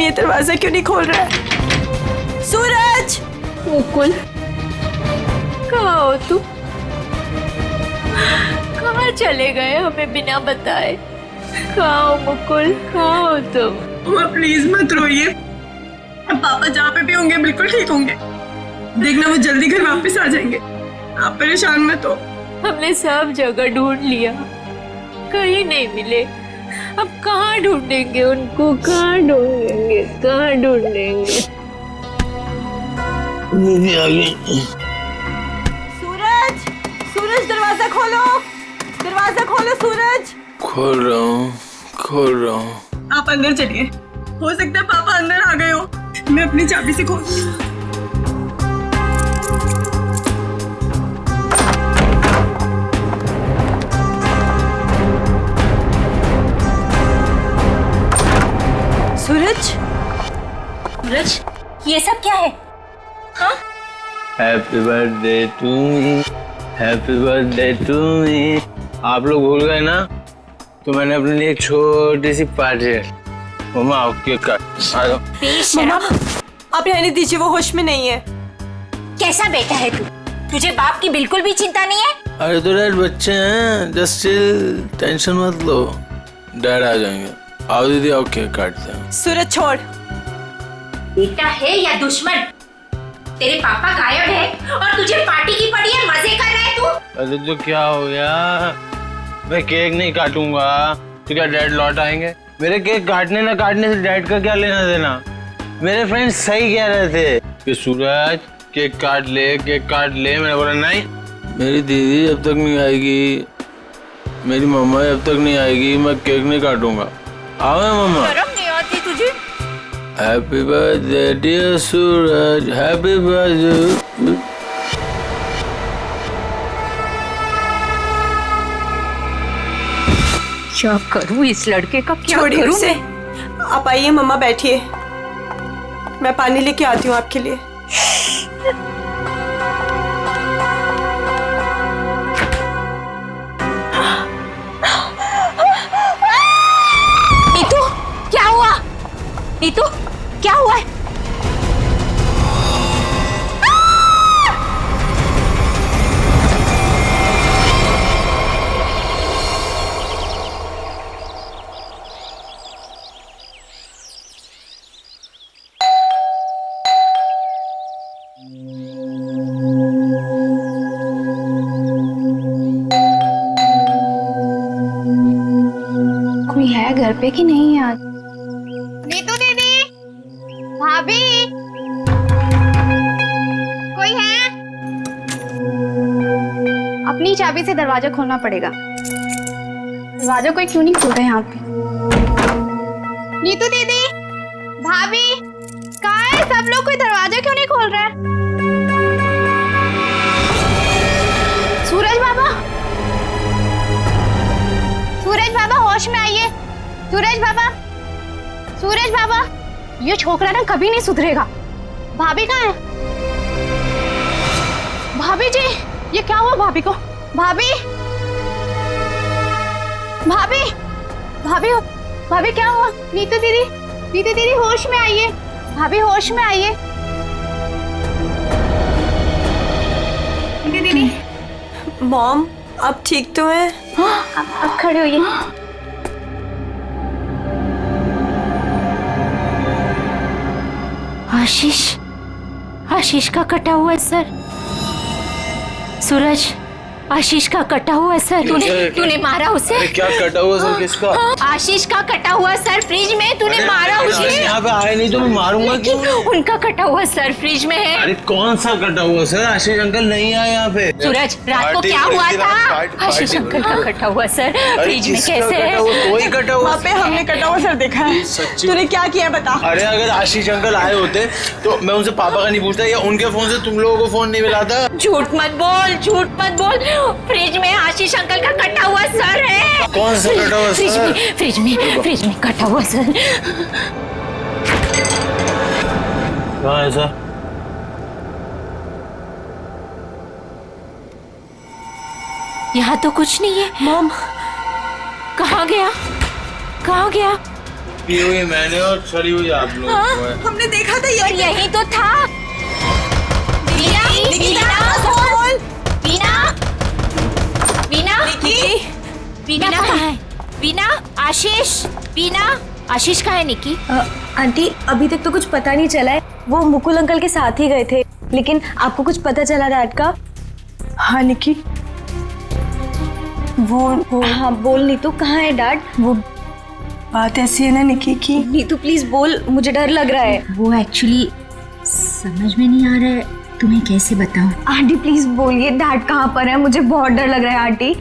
ये दरवाजा क्यों नहीं खोल रहा है? सूरज! मुकुल, कहाँ हो तुम? कहाँ चले गए हमें बिना बताए? कहाँ हो मुकुल, कहाँ हो तुम? मम्मा प्लीज मत रोइए, अब पापा जहाँ पे भी होंगे बिल्कुल ठीक होंगे। देखना वो जल्दी घर वापस आ जाएंगे, आप परेशान मत हो। हमने सब जगह ढूंढ लिया, कहीं नहीं मिले। अब कहाँ ढूंढेंगे उनको, कहाँ ढूंढेंगे, कहाँ ढूंढेंगे? सूरज! सूरज दरवाजा खोलो, दरवाजा खोलो सूरज! खोल रहा हूँ। आप अंदर चलिए, हो सकता है पापा अंदर आ गए हो। मैं अपनी चाबी से खोल। सूरज! सूरज, ये सब क्या है? Happy birthday to me, happy birthday to me. आप लोग भूल गए ना, तो मैंने अपने लिए एक छोटी सी पार्टी है। मम्मा आओ केक काट। आ जाओ। मम्मा आप रहने दीजिए, वो होश में नहीं है। कैसा बेटा है तू? तुझे बाप की बिल्कुल भी चिंता नहीं है? अरे तो डैड बच्चे हैं, जस्ट चिल, टेंशन मत लो, डैड आ जाएंगे। आओ दीदी आओ केक काटते हैं। सूरज छोड़। बेटा है या दुश्मन? तेरे पापा गायब है और तुझे पार्टी की पड़ी है, मजे कर रहा है तू? अरे तो क्या हो गया, मैं केक नहीं काटूंगा तो क्या डैड लौट आएंगे? मेरे केक काटने ना काटने से डैड का क्या लेना देना? मेरे फ्रेंड्स सही कह रहे थे कि सूरज केक काट ले, केक काट ले। मैंने बोला नहीं, मेरी दीदी जब तक नहीं आएगी, मेरी मम्मा जब तक नहीं आएगी, मैं केक नहीं काटूंगा। आओ मम्मा। शर्म नहीं आती तुझे? हैप्पी बर्थडे डियर सूरज, हैप्पी बर्थडे। क्या करूं इस लड़के का, क्या छोड़िए करूं उसे। आप आइए मम्मा, बैठिए, मैं पानी लेके आती हूँ आपके लिए। नीतू, क्या हुआ? नीतू, क्या हुआ है? कोई है घर पे कि नहीं आज? नीतू दीदी, भाभी, कोई है? अपनी चाबी से दरवाजा खोलना पड़ेगा। दरवाजा कोई क्यों नहीं खोल रहा है यहाँ पे? नीतू दीदी, भाभी, कहाँ है सब लोग? कोई दरवाजा क्यों नहीं खोल रहा है? सूरज बाबा, सूरज बाबा होश में आइए। सूरज बाबा, सूरज बाबा, ये छोकरा ना कभी नहीं सुधरेगा। भाभी कहाँ है? भाभी जी, ये क्या हुआ भाभी को? भाभी, भाभी, भाभी, भाभी क्या हुआ? नीतू दीदी, नीतू दीदी होश में आइए। भाभी होश में आइए। नीतू दीदी। मॉम आप ठीक तो हैं? हाँ, अब खड़े होइए। आशीष, आशीष का कटा हुआ है सर। सूरज, आशीष का कटा हुआ सर। तूने मारा उसे? अरे क्या कटा हुआ सर? किसका? आशीष का कटा हुआ सर, फ्रिज में तूने मारा उसे। यहाँ पे आए नहीं तो मैं मारूंगा क्यों? उनका कटा हुआ सर फ्रिज में है। अरे कौन सा कटा हुआ सर? आशीष अंकल नहीं आए यहाँ पे। सूरज, रात को क्या हुआ था? आशीष अंकल का कटा हुआ सर फ्रिज में कैसे है? कोई कटा हुआ? वहाँ पे हमने कटा हुआ सर देखा है। सच्ची? तूने क्या किया बता? अरे अगर आशीष अंकल आए होते तो मैं उनसे पापा का नहीं पूछता, या उनके फोन से तुम लोगों को फोन नहीं मिलाता। झूठ मत बोल, झूठ मत बोल। फ्रिज में आशीष अंकल का कटा हुआ सर है। कौन सा कटा हुआ सर? फ्रिज में कटा हुआ सर। कहाँ है सर? यहाँ तो कुछ नहीं है। मॉम कहाँ गया? कहाँ गया? पी हुई मैंने और सड़ी हुई आप लोग को है। हमने देखा था और यही तो था। वीना, वीना, वीना, वीना कहाँ है? वीना, आशीष, वीना, आशीष कहाँ है निकी? आंटी अभी तक तो कुछ पता नहीं चला है। वो मुकुल अंकल के साथ ही गए थे, लेकिन आपको कुछ पता चला डैड का? हाँ निकी, वो हाँ बोल नीतू, कहाँ है डैड? वो बात ऐसी है ना निकी की। नीतू प्लीज बोल, मुझे डर लग रहा है। वो एक्चुअली समझ में नहीं आ रहा है, तुम्हें कैसे बताऊं। आंटी प्लीज बोलिए डैड कहाँ पर है, मुझे बहुत डर लग रहा है आंटी।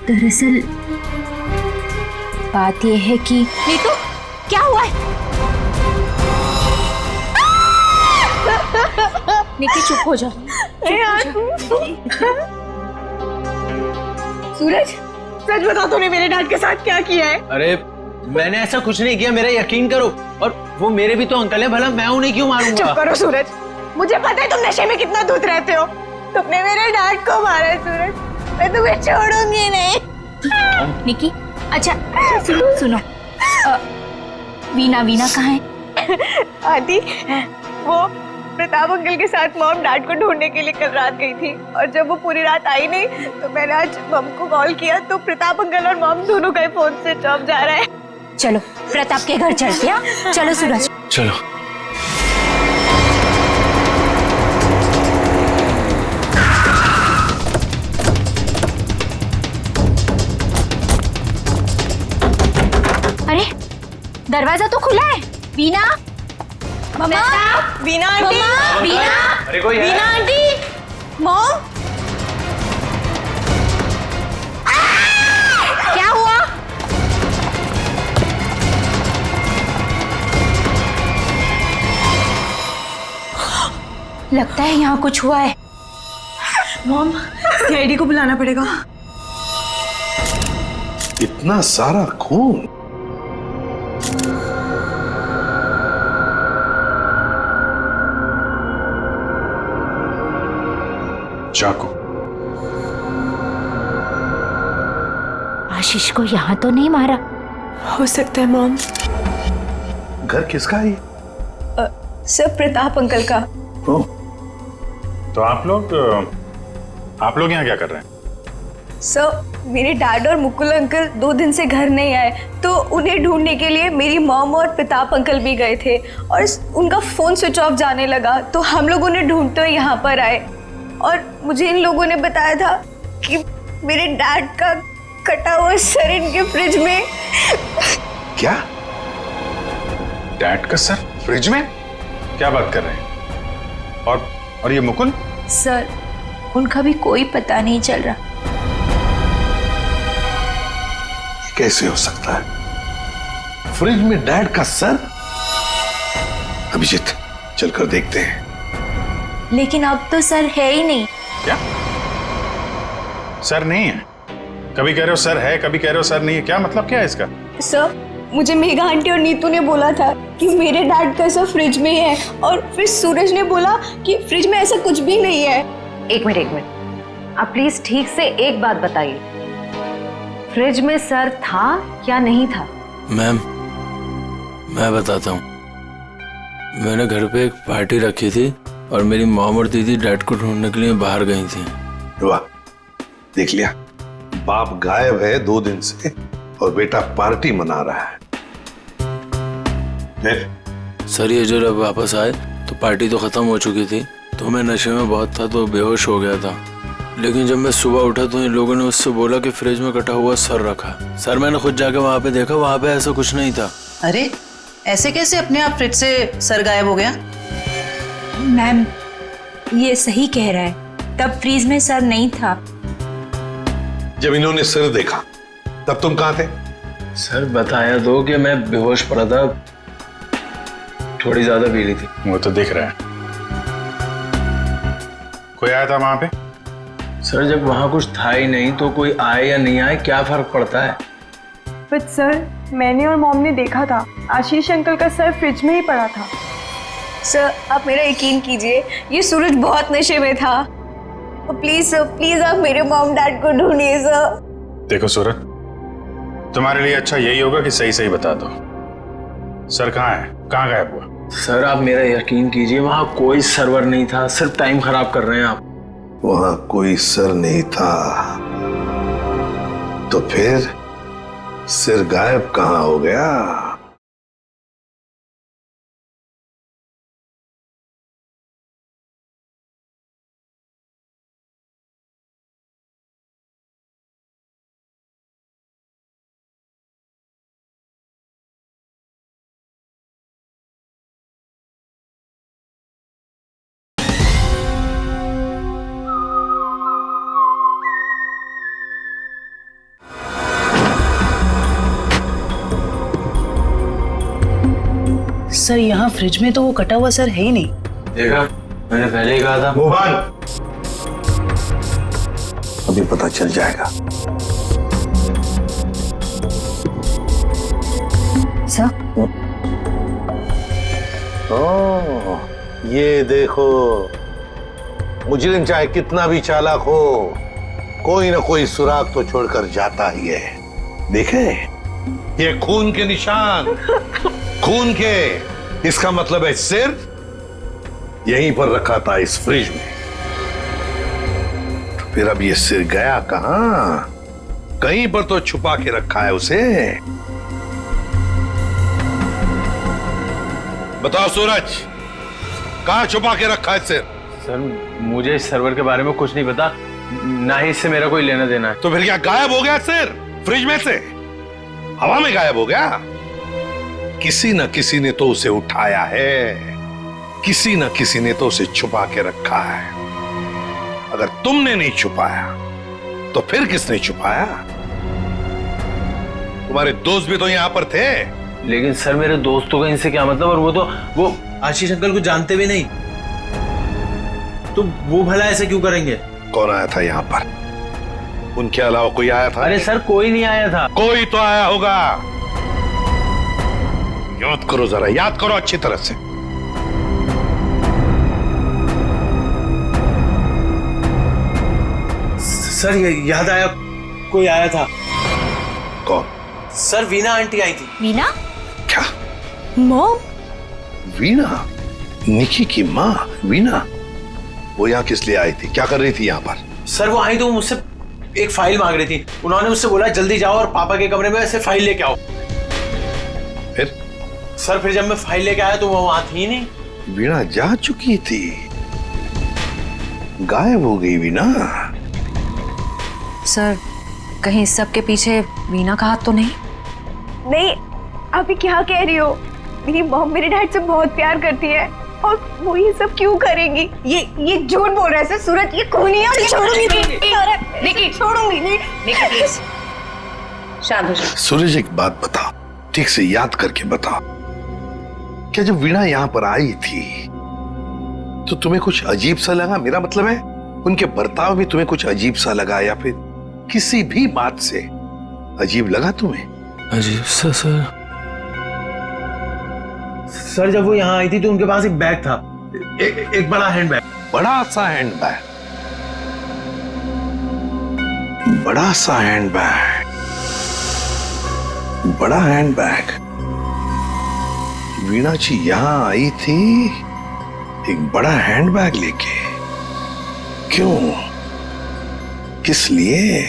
दरअसल बात यह है कि नीतू, क्या हुआ है? निकी चुप हो जा। सूरज, सच बता तूने मेरे डैड के साथ क्या किया है? अरे मैंने ऐसा कुछ नहीं किया, मेरा यकीन करो। और वो मेरे भी तो अंकल है, भला मैं उन्हें क्यों मारूंगा? चुप करो सूरज, मुझे पता है तुम नशे में कितना दूध रहते हो। तुमने मेरे डैड को मारा है सूरज, मैं तुम्हें छोड़ूंगी नहीं। निकी, अच्छा सुनो, वीना कहाँ है? आदि, वो प्रताप अंकल के साथ मॉम डैड को ढूंढने के लिए कल रात गई थी, और जब वो पूरी रात आई नहीं तो मैंने आज मॉम को कॉल किया तो प्रताप अंकल और मॉम दोनों का फोन स्विच ऑफ जा रहा है। चलो प्रताप के घर चलते हैं। चलो सूरज, चलो। अरे दरवाजा तो खुला है। वीना, मम्मा, वीना आंटी, वीना, अरे कोई है? Veena aunty, mom. क्या हुआ? लगता है यहाँ कुछ हुआ है। मॉम, सीआईडी को बुलाना पड़ेगा। इतना सारा खून? चाकू। आशीष को यहाँ तो नहीं मारा? हो सकता है मॉम। घर किसका है ये? सर प्रताप अंकल का। ओह, तो आप लोग यहाँ क्या कर रहे हैं? सर मेरे डैड और मुकुल अंकल 2 दिन से घर नहीं आए, तो उन्हें ढूंढने के लिए मेरी मॉम और प्रताप अंकल भी गए थे, और उनका फोन स्विच ऑफ जाने लगा तो हम लोग उन्हें ढूंढते हुए यहाँ पर आए, और मुझे इन लोगों ने बताया था कि मेरे डैड का कटा हुआ सर इनके फ्रिज में। क्या? डैड का सर फ्रिज में? क्या बात कर रहे हैं? और ये मुकुल? सर उनका भी कोई पता नहीं चल रहा। कैसे हो सकता है? फ्रिज में डैड का सर? अभिजीत, चलकर देखते हैं। लेकिन अब तो सर है ही नहीं। क्या सर नहीं है? कभी कह रहे हो सर है, कभी कह रहे हो सर नहीं है, क्या मतलब क्या है इसका? सर मुझे मेघा आंटी और नीतू ने बोला था कि मेरे डैड का सर फ्रिज में है, और फिर सूरज ने बोला कि फ्रिज में ऐसा कुछ भी नहीं है। एक मिनट, आप प्लीज ठीक से एक बात बताइए, फ्रिज में सर था या नहीं था? मैम, मैं बताता हूँ। मैंने घर पे एक पार्टी रखी थी और मेरी मॉम और दीदी डैड को ढूंढने के लिए बाहर गई थी। वाह, देख लिया, बाप गायब है 2 दिन से और बेटा पार्टी मना रहा है। सर ये जब वापस आए तो पार्टी तो खत्म हो चुकी थी, तो मैं नशे में बहुत था तो बेहोश हो गया था। लेकिन जब मैं सुबह उठा तो इन लोगों ने उससे बोला कि फ्रिज में कटा हुआ सर रखा। सर मैंने खुद जाके वहाँ पे देखा, वहाँ पे ऐसा कुछ नहीं था। अरे ऐसे कैसे अपने आप फ्रिज से सर गायब हो गया? मैम ये सही कह रहा है, तब फ्रीज में सर नहीं था। जब इन्होंने सर देखा तब तुम कहाँ थे? सर बताया तो कि मैं बेहोश पड़ा था, थोड़ी ज्यादा पी ली थी। वो तो दिख रहा है। कोई आया था वहां पे? सर जब वहाँ कुछ था ही नहीं तो कोई आए या नहीं आए क्या फर्क पड़ता है? बट सर मैंने और मॉम ने देखा था आशीष अंकल का सर फ्रिज में ही पड़ा था। सर आप मेरा यकीन कीजिए, ये सूरज बहुत नशे में था। प्लीज सर, प्लीज आप मेरे मॉम डैड को ढूंढिए सर। देखो सूरज, तुम्हारे लिए अच्छा यही होगा कि सही सही बता दो। सर कहाँ है? कहाँ गायब हुआ? सर आप मेरा यकीन कीजिए, वहां कोई सर्वर नहीं था, सिर्फ टाइम खराब कर रहे हैं आप। वहां कोई सर नहीं था तो फिर सिर गायब कहाँ हो गया? सर यहाँ फ्रिज में तो वो कटा हुआ सर है ही नहीं। देखा, मैंने पहले ही कहा था। मोहन, अभी पता चल जाएगा। सर ओह, ये देखो, मुजरिम चाहे कितना भी चालाक हो, कोई ना कोई सुराग तो छोड़कर जाता ही है। देखे, ये खून के निशान, खून के। इसका मतलब है सिर यहीं पर रखा था इस फ्रिज में। तो फिर अब ये सिर गया कहां? कहीं पर तो छुपा के रखा है उसे। बताओ सूरज, कहां छुपा के रखा है सिर? सर मुझे इस सर्वर के बारे में कुछ नहीं पता, ना ही इससे मेरा कोई लेना देना है। तो फिर क्या गायब हो गया सिर फ्रिज में से? हवा में गायब हो गया? किसी न किसी ने तो उसे उठाया है, किसी न किसी ने तो उसे छुपा के रखा है। अगर तुमने नहीं छुपाया तो फिर किसने छुपाया? तुम्हारे दोस्त भी तो यहां पर थे। लेकिन सर मेरे दोस्तों का इनसे क्या मतलब? और वो आशीष अंकल को जानते भी नहीं, तो वो भला ऐसे क्यों करेंगे? कौन आया था यहाँ पर? उनके अलावा कोई आया था? अरे सर कोई नहीं आया था। कोई तो आया होगा। याद करो जरा, याद करो अच्छी तरह से। सर याद आया, कोई आया था। कौन? सर वीना आंटी आई थी। वीना? क्या? मॉम? वीना? निकी की माँ वीना? वो यहाँ किस लिए आई थी? क्या कर रही थी यहाँ पर? सर वो आई तो मुझसे एक फाइल मांग रही थी। उन्होंने मुझसे बोला जल्दी जाओ और पापा के कमरे में से फाइल लेके आओ। फिर? सर फिर जब मैं फाइल लेके आया तो वो वहां थी नहीं। वीणा जा चुकी थी, गायब हो गई वीणा। सर कहीं इस सब के पीछे वीना का हाथ तो नहीं? नहीं, अभी क्या कह रही हो? मेरी मॉम मेरे डैड से बहुत प्यार करती है और वो ये सब क्यों करेंगी? ये झूठ बोल रहा है सर। सूरज ये खूनी है और ये छोड़ूंगी नहीं। निकी छोड़ूंगी नहीं। निकी प्लीज शांत हो जाओ। सूरज एक बात बताओ, ठीक से याद करके बताओ, क्या जब वीणा यहाँ पर आई थी तो तुम्हें कुछ अजीब सा लगा? मेरा मतलब है उनके बर्ताव भी तुम्हें कुछ अजीब सा लगा, या फिर किसी भी बात से अजीब लगा तुम्हें? अजीब सा सर जब वो यहाँ आई थी तो उनके पास एक बैग था, एक बड़ा हैंड बैग। बड़ा सा हैंड बैग? बड़ा सा हैंड बैग? बड़ा हैंड बैग? वीणा जी यहां आई थी एक बड़ा हैंडबैग लेके? क्यों? किस लिए?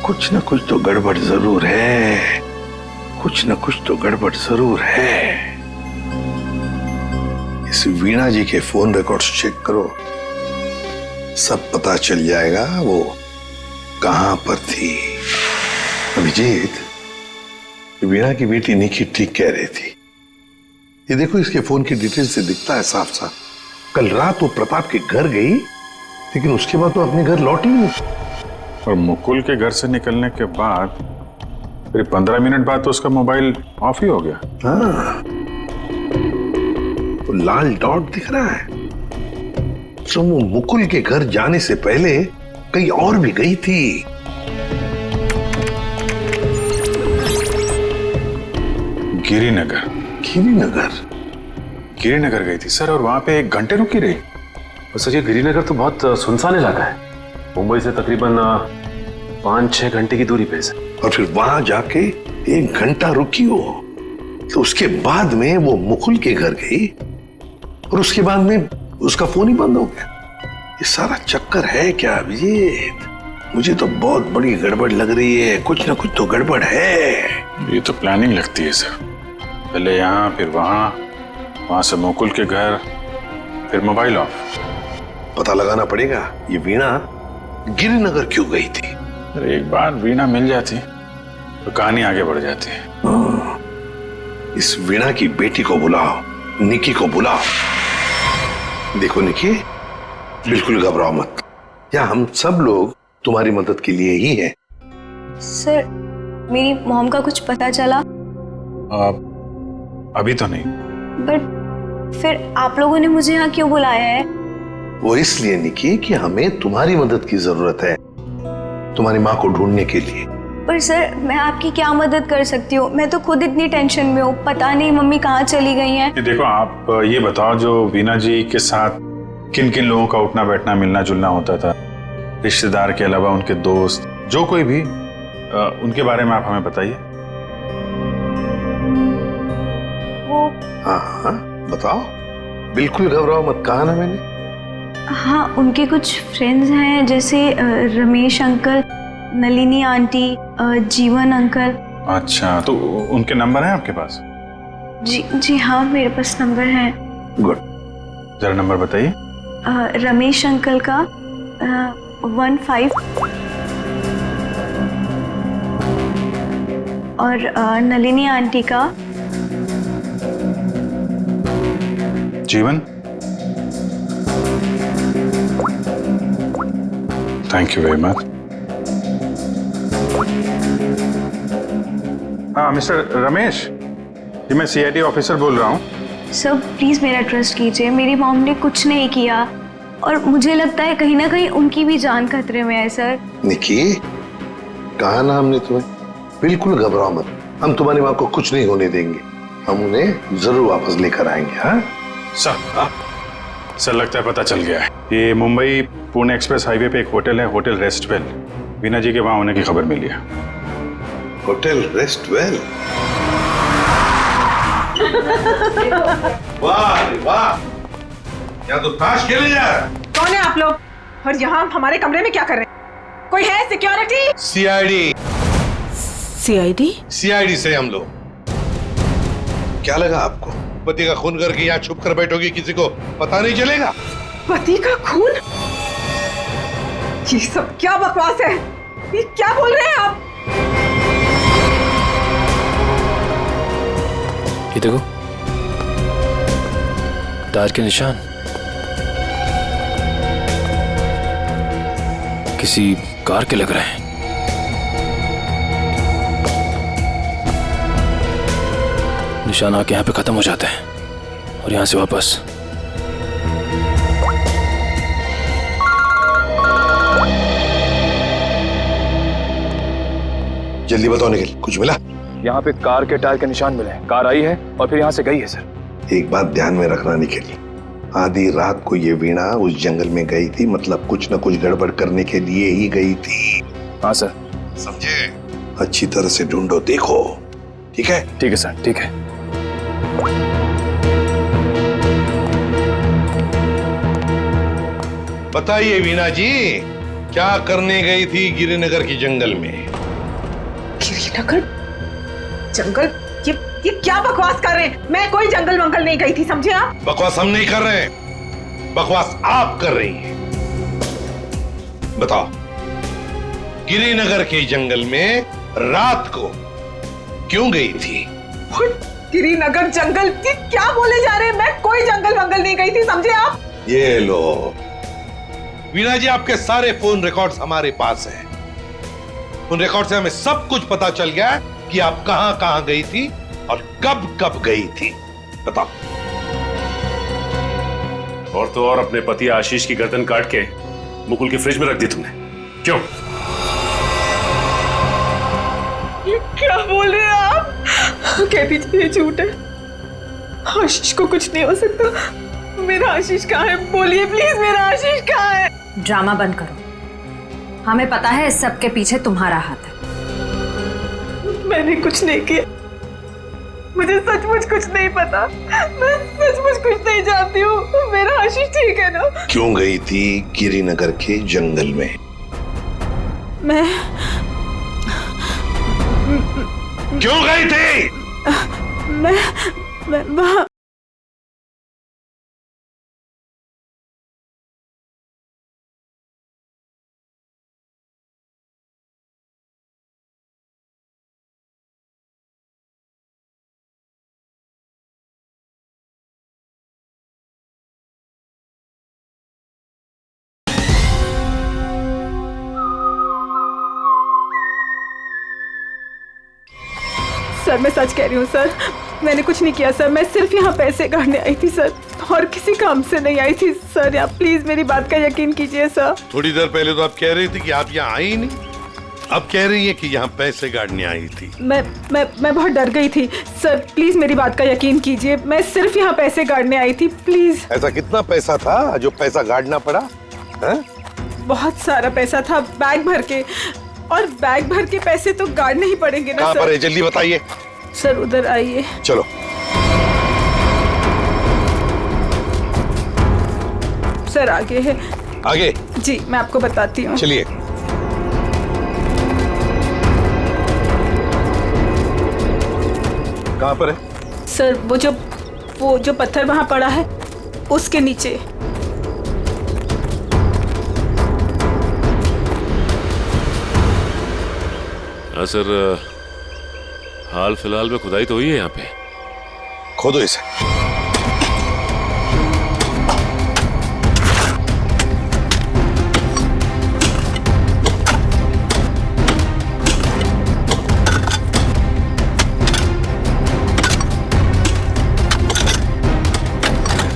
कुछ ना कुछ तो गड़बड़ जरूर है, कुछ ना कुछ तो गड़बड़ जरूर है। इस वीणा जी के फोन रिकॉर्ड्स चेक करो, सब पता चल जाएगा वो कहां पर थी। अभिजीत, वीणा की बेटी निकी ठीक कह रही थी। ये देखो, इसके फोन की डिटेल से दिखता है साफ साफ, कल रात वो प्रताप के घर गई लेकिन उसके बाद तो अपने घर लौटी नहीं। और मुकुल के घर से निकलने के बाद फिर 15 मिनट बाद तो उसका मोबाइल ऑफ ही हो गया। हाँ, तो लाल डॉट दिख रहा है, तो वो मुकुल के घर जाने से पहले कहीं और भी गई थी। गिरिनगर। गिरिनगर? गिरिनगर गई थी सर, और वहां पे 1 घंटे रुकी रही। और सर ये गिरिनगर तो बहुत सुनसान इलाका है, मुंबई से तकरीबन 5-6 घंटे की दूरी पे है। और फिर वहां जाके 1 घंटा रुकी हो, तो उसके बाद में वो मुकुल के घर गई और उसके बाद में उसका फोन ही बंद हो गया। ये सारा चक्कर है क्या अभिजीत? मुझे तो बहुत बड़ी गड़बड़ लग रही है, कुछ ना कुछ तो गड़बड़ है। ये तो प्लानिंग लगती है सर, पहले यहाँ फिर वहां से मुकुल के घर, फिर मोबाइल ऑफ। पता लगाना पड़ेगा ये वीणा गिरिनगर क्यों गई थी। अरे एक बार वीणा मिल जाती तो कहानी आगे बढ़ जाती है। इस वीणा की बेटी को बुलाओ, निकी को बुलाओ। देखो निकी, बिल्कुल घबराओ मत, यहाँ हम सब लोग तुम्हारी मदद के लिए ही हैं। सर, मेरी मॉम का कुछ पता चला? अभी तो नहीं। बट फिर आप लोगों ने मुझे यहाँ क्यों बुलाया है? वो इसलिए निकी कि हमें तुम्हारी मदद की जरूरत है, तुम्हारी माँ को ढूंढने के लिए। पर सर, मैं आपकी क्या मदद कर सकती हूँ? मैं तो खुद इतनी टेंशन में हूँ, पता नहीं मम्मी कहाँ चली गई हैं। देखो आप ये बताओ, जो वीणा जी के साथ किन किन लोगों का उठना बैठना मिलना जुलना होता था, रिश्तेदार के अलावा उनके दोस्त, जो कोई भी, उनके बारे में आप हमें बताइए। वो हाँ बताओ, बिल्कुल घबराओ मत, कहा ना मैंने। हाँ, उनके कुछ फ्रेंड्स हैं, जैसे रमेश अंकल, नलिनी आंटी, जीवन अंकल। अच्छा, तो उनके नंबर हैं आपके पास? जी हाँ, मेरे पास नंबर है। गुड, जरा नंबर बताइए। रमेश अंकल का 15 और नलिनी आंटी का जीवन। Thank you very much. हाँ मिस्टर रमेश, जी मैं CID ऑफिसर बोल रहा हूँ। सर प्लीज मेरा ट्रस्ट कीजिए, मेरी मॉम ने कुछ नहीं किया और मुझे लगता है कहीं ना कहीं उनकी भी जान खतरे में है। सर निकी, कहा ना हमने तुम्हें, बिल्कुल घबराओ मत, हम तुम्हारी माँ को कुछ नहीं होने देंगे, हम उन्हें जरूर वापस लेकर आएंगे। हाँ सर लगता है पता चल गया है। ये मुंबई पुणे एक्सप्रेस हाईवे पे एक होटल है, होटल रेस्टवेल। वीणा जी के वहां होने की खबर मिली है। होटल रेस्टवेल? वाह वाह, यहाँ तो ताश खेले जा रहा है। कौन है आप लोग और यहाँ हमारे कमरे में क्या कर रहे हैं? कोई है सिक्योरिटी? CID से हम लोग। क्या लगा आपको, पति का खून करके यहाँ छुप कर बैठोगी, किसी को पता नहीं चलेगा? पति का खून? ये सब क्या बकवास है? ये क्या बोल रहे हैं आप? ये देखो, टायर के निशान किसी कार के लग रहे हैं। निशान आके यहाँ पे खत्म हो जाते हैं और यहाँ से वापस। जल्दी बताओ निखिल, कुछ मिला? यहाँ पे कार के टायर के निशान मिले हैं, कार आई है और फिर यहाँ से गई है सर। एक बात ध्यान में रखना निखिल, आधी रात को ये वीणा उस जंगल में गई थी, मतलब कुछ न कुछ गड़बड़ करने के लिए ही गई थी। हाँ सर। समझे? अच्छी तरह से ढूंढो, देखो। ठीक है? ठीक है सर, ठीक है। बताइए वीणा जी, क्या करने गई थी गिरिनगर की जंगल में? गिरिनगर जंगल? ये क्या बकवास कर रहे हैं? मैं कोई जंगल वंगल नहीं गई थी, समझे आप? बकवास हम नहीं कर रहे हैं, बकवास आप कर रही हैं। बताओ, गिरिनगर के जंगल में रात को क्यों गई थी? गिरिनगर जंगल? ये क्या बोले जा रहे हैं? मैं कोई जंगल वंगल नहीं गई थी, समझे आप? ये लो वीणा जी, आपके सारे फोन रिकॉर्ड्स हमारे पास हैं। उन रिकॉर्ड से हमें सब कुछ पता चल गया कि आप कहां कहां गई थी और कब कब गई थी। बताओ। और तो और अपने पति आशीष की गर्दन काट के मुकुल की फ्रिज में रख दी तुमने, क्यों? ये क्या बोल रहे हैं आप? कहती थी ये झूठ है, आशीष को कुछ नहीं हो सकता। मेरा आशीष कहाँ है? बोलिए प्लीज, मेरा आशीष कहाँ है? ड्रामा बंद करो, हमें पता है इस सब के पीछे तुम्हारा हाथ है। मैंने कुछ नहीं किया, मुझे सचमुच कुछ नहीं पता, मैं सचमुच कुछ नहीं जानती हूँ। मेरा आशीष ठीक है ना? क्यों गई थी गिरिनगर के जंगल में? मैं क्यों गई थी? मैं वहाँ सर, मैं सच कह रही हूँ सर, मैंने कुछ नहीं किया सर। मैं सिर्फ यहाँ पैसे काटने आई थी सर, और किसी काम से नहीं आई थी सर। आप प्लीज मेरी बात का यकीन कीजिए सर। थोड़ी देर पहले तो आप कह रही थी कि आप यहाँ आई ही नहीं, अब कह रही है कि यहाँ पैसे काटने आई थी। मैं बहुत डर गई थी सर, प्लीज मेरी बात का यकीन कीजिए। मैं सिर्फ यहाँ पैसे काटने आई थी, प्लीज। ऐसा कितना पैसा था जो पैसा गाड़ना पड़ा? है? बहुत सारा पैसा था, बैग भर के, और बैग भर के पैसे तो गाड़ने ही पड़ेंगे ना कहाँ सर। पर है? जल्दी बताइए सर, उधर आइए। चलो। सर आगे है। आगे? जी, मैं आपको बताती हूँ। चलिए। कहाँ पर है? सर, वो जो पत्थर वहाँ पड़ा है, उसके नीचे। हाँ सर, हाल फिलहाल में खुदाई तो हुई है यहाँ पे। खोदो इसे।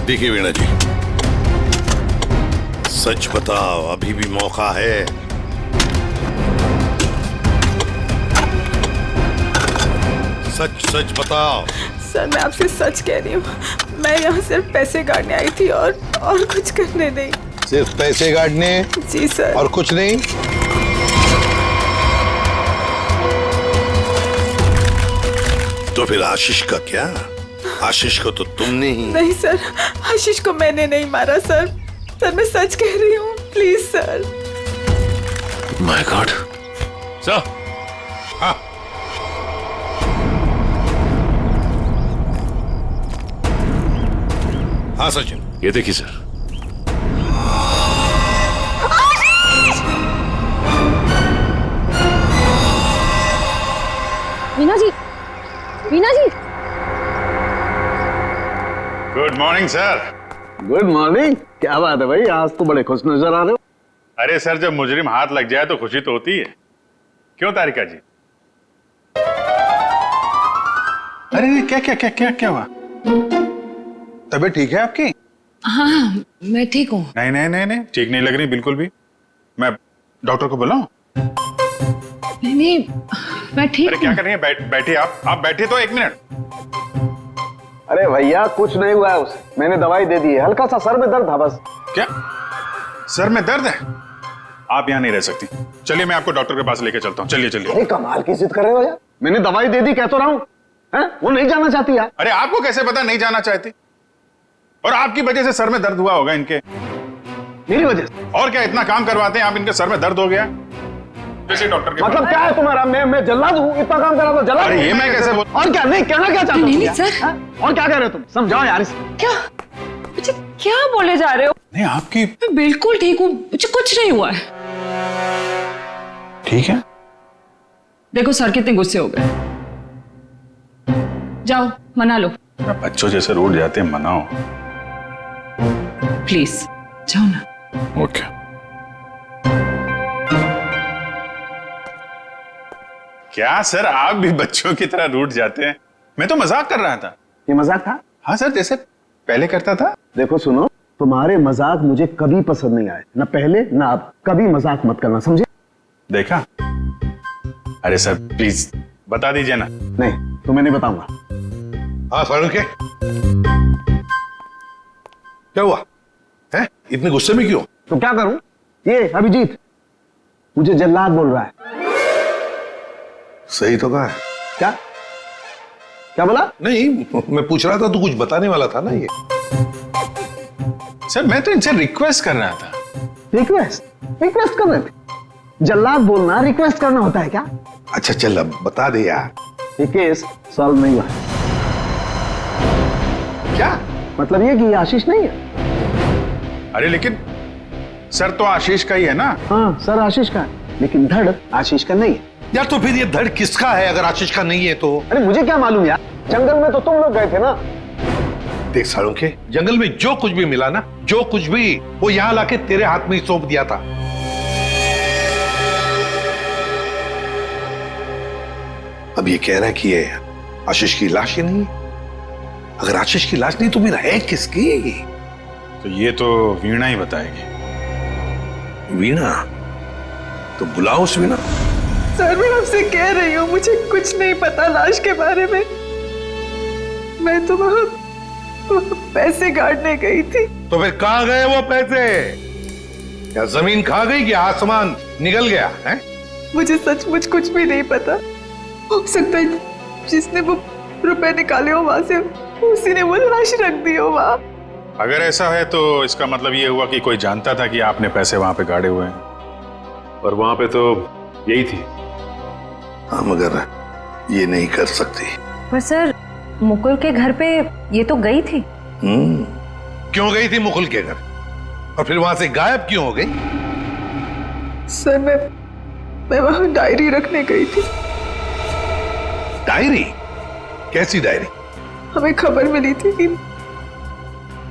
देखिए वीणा जी, सच बताओ, अभी भी मौका है। सच सच बताओ। सर, मैं आपसे सच कह रही हूँ, मैं यहाँ सिर्फ पैसे काटने आई थी और कुछ करने नहीं। सिर्फ पैसे काटने? जी सर। और कुछ नहीं? तो फिर आशीष का क्या? आशीष को तो तुमने ही। नहीं सर, आशीष को मैंने नहीं मारा सर। सर, मैं सच कह रही हूँ, please sir. My god. Sir. हाँ। हाँ सचिन, ये देखिए sir. Veena ji, Veena ji. Good morning sir. Good morning. क्या बात है भाई, आज तो बड़े खुश नजर आ रहे हो। अरे सर, जब मुजरिम हाथ लग जाए तो खुशी तो होती है, क्यों तारिका जी? अरे क्या क्या क्या क्या क्या हुआ? तबीयत ठीक है आपकी? हाँ, मैं ठीक हूँ। नहीं नहीं नहीं नहीं, ठीक नहीं लग रही बिल्कुल भी। मैं डॉक्टर को बुलाऊं? नहीं, मैं ठीक। अरे क्या कर रही हैं? बैठिए आप बैठिए तो 1 मिनट। अरे भैया, कुछ नहीं हुआ है उसे, मैंने दवाई दे दी है, हल्का सा सर में दर्द था बस। क्या सर में दर्द है? आप यहाँ नहीं रह सकती, चलिए मैं आपको डॉक्टर के पास लेके चलता हूँ। चलिए चलिए। अरे कमाल की जिद कर रहे हो यार, मैंने दवाई दे दी, कह तो रहा हूँ। वो नहीं जाना चाहती यार। अरे आपको कैसे पता नहीं जाना चाहती? और आपकी वजह से सर में दर्द हुआ होगा इनके। मेरी वजह से? और क्या, इतना काम करवाते हैं आप, इनके सर में दर्द हो गया। जैसे डॉक्टर के मतलब क्या है तुम्हारा? मैं जल्लाद हूँ, इतना काम करा तो जल्लाद? अरे ये मैं कैसे बोल? और क्या? नहीं कहना क्या चाहते हो? नहीं सर। और क्या कह रहे हो तुम? समझाओ यार इसे। क्या मुझे क्या बोले जा रहे हो? नहीं आपकी। मैं बिल्कुल ठीक हूँ, मुझे कुछ नहीं हुआ है। ठीक है। देखो सर कितने गुस्से हो गए। जाओ मना लो। बच्चों जैसे रोड जाते हैं, मनाओ प्लीज, जाओ ना। ओके। क्या सर, आप भी बच्चों की तरह रूठ जाते हैं? मैं तो मजाक कर रहा था। ये मजाक था? हाँ सर, जैसे पहले करता था। देखो सुनो, तुम्हारे मजाक मुझे कभी पसंद नहीं आए, ना पहले ना अब। कभी मजाक मत करना, समझे? देखा? अरे सर प्लीज बता दीजिए ना। नहीं, तुम्हें नहीं बताऊंगा। हाँ फारूक, क्या हुआ है? इतने गुस्से में क्यों? तो क्या करूं? ये अभिजीत मुझे जल्लाद बोल रहा है। सही तो कहा है। क्या क्या बोला? नहीं, मैं पूछ रहा था तू कुछ बताने वाला था ना ये। सर मैं तो इनसे रिक्वेस्ट कर रहा था। रिक्वेस्ट कर रहे थे? जल्लाद बोलना रिक्वेस्ट करना होता है क्या? अच्छा चल अब बता दे यार। ये केस सॉल्व नहीं हुआ। क्या मतलब ये कि ये आशीष नहीं है? अरे लेकिन सर तो आशीष का ही है ना? हाँ सर आशीष का है, लेकिन धड़ आशीष का नहीं है। यार तो फिर ये धड़ किसका है अगर आशीष का नहीं है तो? अरे मुझे क्या मालूम यार, जंगल में तो तुम लोग गए थे ना। देख सालुंखे, जंगल में जो कुछ भी मिला ना, जो कुछ भी, वो यहां लाके तेरे हाथ में ही सौंप दिया था। अब ये कह रहा है कि ये आशीष की लाश ही नहीं है। अगर आशीष की लाश नहीं तो फिर है किसकी? तो ये तो वीणा ही बताएगी। वीणा? तो बुलाओ उस वीणा। सर मैं आपसे कह रही हूँ, मुझे कुछ नहीं पता लाश के बारे में। मैं तो वहां पैसे गाड़ने गई थी। तो फिर कहां गए वो पैसे? क्या जमीन खा गई कि आसमान निकल गया है? मुझे सचमुच कुछ भी नहीं पता। हो सकता है जिसने वो रुपए निकाले हो वहां से, उसी ने वो लाश रख दी हो वहां। अगर ऐसा है तो इसका मतलब ये हुआ कि कोई जानता था कि आपने पैसे वहां पे गाड़े हुए हैं, और वहां पे तो यही थी। हम अगर ये नहीं कर सकती। पर सर मुकुल के घर पे ये तो गई थी। क्यों गई थी मुकुल के घर? और फिर वहां से गायब क्यों हो गई? सर मैं वहां डायरी रखने गई थी। डायरी? कैसी डायरी? हमें खबर मिली थी कि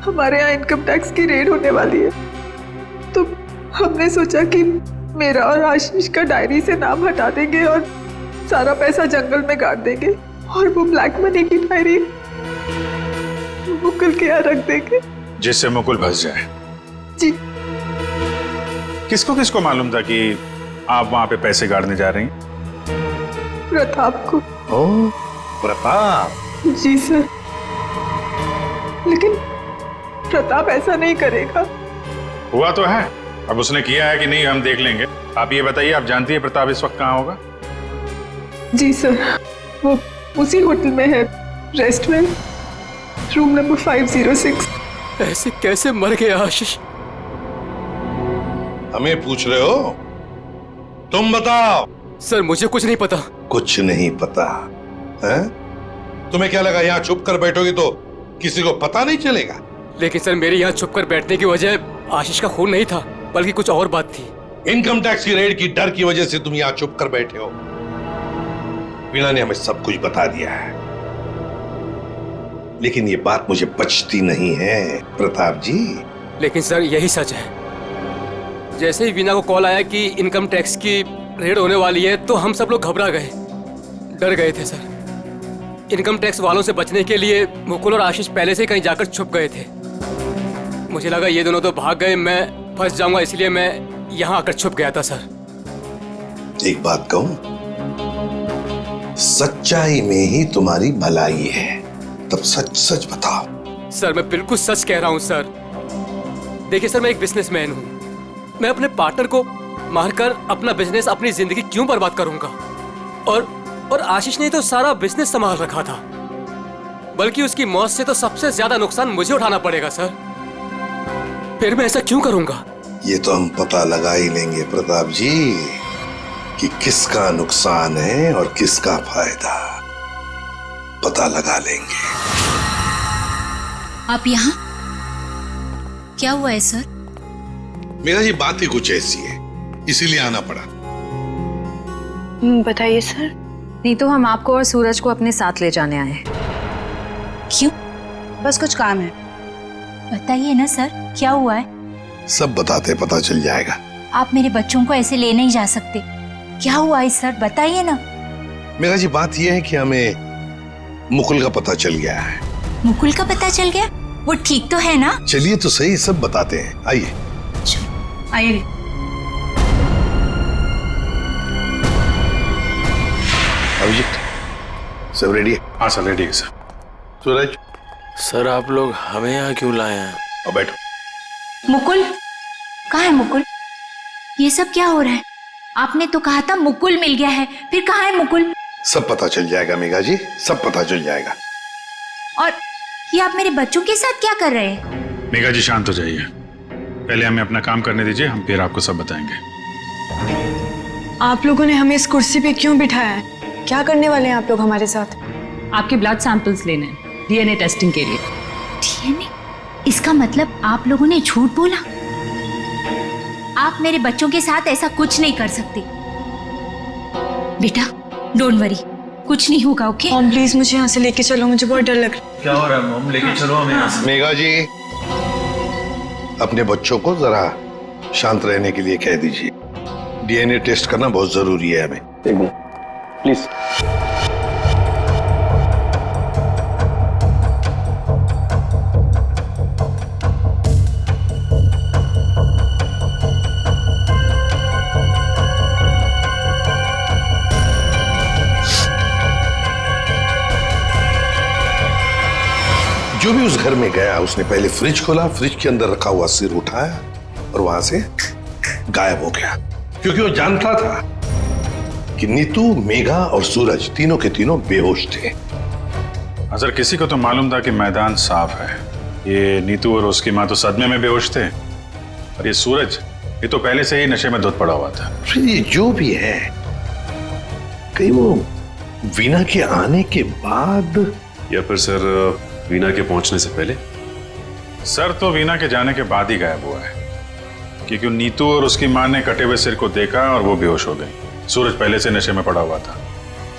हमारे यहाँ इनकम टैक्स की रेड होने वाली है, तो हमने सोचा कि मेरा और आशीष का डायरी से नाम हटा देंगे और सारा पैसा जंगल में गाड़ देंगे, और वो ब्लैक मनी की डायरी मुकुल के यहाँ रख देंगे, जिससे मुकुल फंस जाए। जी। किसको किसको मालूम था कि आप वहां पे पैसे गाड़ने जा रही हैं? प्रताप को। ओह, प्रताप? जी सर, लेकिन प्रताप ऐसा नहीं करेगा। हुआ तो है, अब उसने किया है कि नहीं हम देख लेंगे। आप ये बताइए, आप जानती है प्रताप इस वक्त कहाँ होगा? जी सर, वो उसी होटल में है, रेस्टोरेंट, रूम नंबर 506। ऐसे कैसे मर गया आशीष? हमें पूछ रहे हो? तुम बताओ। सर मुझे कुछ नहीं पता। कुछ नहीं पता है? तुम्हें क्या लगा यहाँ छुप कर बैठोगे तो किसी को पता नहीं चलेगा? लेकिन सर मेरे यहाँ छुप कर बैठने की वजह आशीष का खून नहीं था, बल्कि कुछ और बात थी। इनकम टैक्स की रेड की डर की वजह से तुम यहाँ छुप कर बैठे हो। वीणा ने हमें सब कुछ बता दिया है, लेकिन ये बात मुझे पचती नहीं है प्रताप जी। लेकिन सर यही सच है। जैसे ही वीणा को कॉल आया कि इनकम टैक्स की रेड होने वाली है, तो हम सब लोग घबरा गए, डर गए थे सर। इनकम टैक्स वालों से बचने के लिए मुकुल और आशीष पहले से कहीं जाकर छुप गए थे। मुझे लगा ये दोनों तो भाग गए, मैं फंस जाऊंगा, इसलिए मैं यहाँ आकर छुप गया था सर। एक बात कहूं, सच्चाई में ही तुम्हारी भलाई है, तब सच सच बताओ। सर मैं बिल्कुल सच कह रहा हूँ सर। देखिए सर, मैं एक बिजनेसमैन हूँ। मैं अपने पार्टनर को मारकर अपना बिजनेस, अपनी जिंदगी क्यों बर्बाद करूंगा? और आशीष ने तो सारा बिजनेस संभाल रखा था, बल्कि उसकी मौत से तो सबसे ज्यादा नुकसान मुझे उठाना पड़ेगा सर। फिर मैं ऐसा क्यों करूंगा? ये तो हम पता लगा ही लेंगे प्रताप जी कि किसका नुकसान है और किसका फायदा, पता लगा लेंगे। आप यहाँ? क्या हुआ है सर? मेरा ये बात ही कुछ ऐसी है, इसीलिए आना पड़ा। बताइए सर। नहीं तो हम आपको और सूरज को अपने साथ ले जाने आए हैं। क्यों? बस कुछ काम है। बताइए ना सर, क्या हुआ है? सब बताते पता चल जाएगा। आप मेरे बच्चों को ऐसे ले नहीं जा सकते। क्या हुआ है सर, बताइए ना। मेरा जी बात यह है कि हमें मुकुल का पता चल गया है। मुकुल का पता चल गया? वो ठीक तो है ना? चलिए तो सही, सब बताते हैं, आइए। आइए। अभिजीत, सब रेडी है? हाँ सर, रेडी है सर। सूरज सर, आप लोग हमें यहाँ क्यों लाए हैं? और बैठो। मुकुल कहाँ है? मुकुल, ये सब क्या हो रहा है? आपने तो कहा था मुकुल मिल गया है, फिर कहाँ है मुकुल? सब पता चल जाएगा मेघा जी, सब पता चल जाएगा। और ये आप मेरे बच्चों के साथ क्या कर रहे हैं? मेघा जी शांत हो जाइए, पहले हमें अपना काम करने दीजिए, हम फिर आपको सब बताएंगे। आप लोगों ने हमें इस कुर्सी पे क्यों बिठाया है? क्या करने वाले हैं आप लोग हमारे साथ? आपके ब्लड सैंपल्स लेने हैं डीएनए टेस्टिंग के लिए। डीएनए? इसका मतलब आप लोगों ने झूठ बोला? आप मेरे बच्चों के साथ ऐसा कुछ नहीं कर सकते। बेटा डोंट वरी, कुछ नहीं होगा। ओके मॉम प्लीज मुझे यहाँ से लेके चलो, मुझे बहुत डर लग रहा है। क्या हो रहा है मॉम? लेके चलो हमें यहाँ से। मेघा जी अपने बच्चों को जरा शांत रहने के लिए कह दीजिए। डीएनए टेस्ट करना बहुत जरूरी है हमें। एक मिनट प्लीज। जो भी उस घर में गया उसने पहले फ्रिज खोला, फ्रिज के अंदर रखा हुआ सिर उठाया और वहां से गायब हो गया, क्योंकि वो जानता था कि नीतू, मेघा और सूरज तीनों के तीनों बेहोश थे। अगर किसी को तो मालूम था कि मैदान साफ है। ये नीतू और उसकी माँ तो सदमे में बेहोश थे, और ये सूरज ये तो पहले से ही नशे में धुत पड़ा हुआ था। फिर ये जो भी है, कहीं वो वीना के आने के बाद या फिर सर वीना के पहुंचने से पहले? सर तो वीना के जाने के बाद ही गायब हुआ है, क्योंकि नीतू और उसकी माँ ने कटे हुए सिर को देखा और वो बेहोश हो गई। सूरज पहले से नशे में पड़ा हुआ था,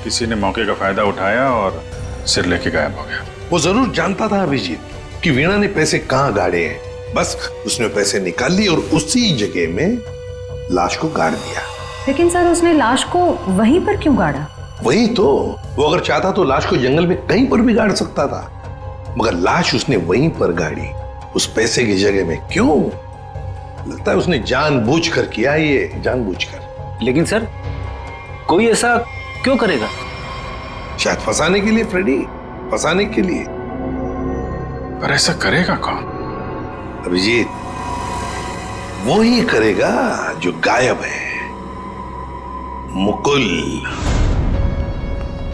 किसी ने मौके का फायदा उठाया और सिर लेके गायब हो गया। वो जरूर जानता था अभिजीत कि वीणा ने पैसे कहाँ गाड़े हैं, बस उसने पैसे निकाल लिए और उसी जगह में लाश को गाड़ दिया। लेकिन सर उसने लाश को वहीं पर क्यों गाड़ा? वही तो, वो अगर चाहता तो लाश को जंगल में कहीं पर भी गाड़ सकता था, मगर लाश उसने वहीं पर गाड़ी, उस पैसे की जगह में। क्यों? लगता है उसने जानबूझकर किया, ये जानबूझकर। लेकिन सर कोई ऐसा क्यों करेगा? शायद फंसाने के लिए फ्रेडी, फंसाने के लिए। पर ऐसा करेगा कौन? अभिजीत वो ही करेगा जो गायब है, मुकुल।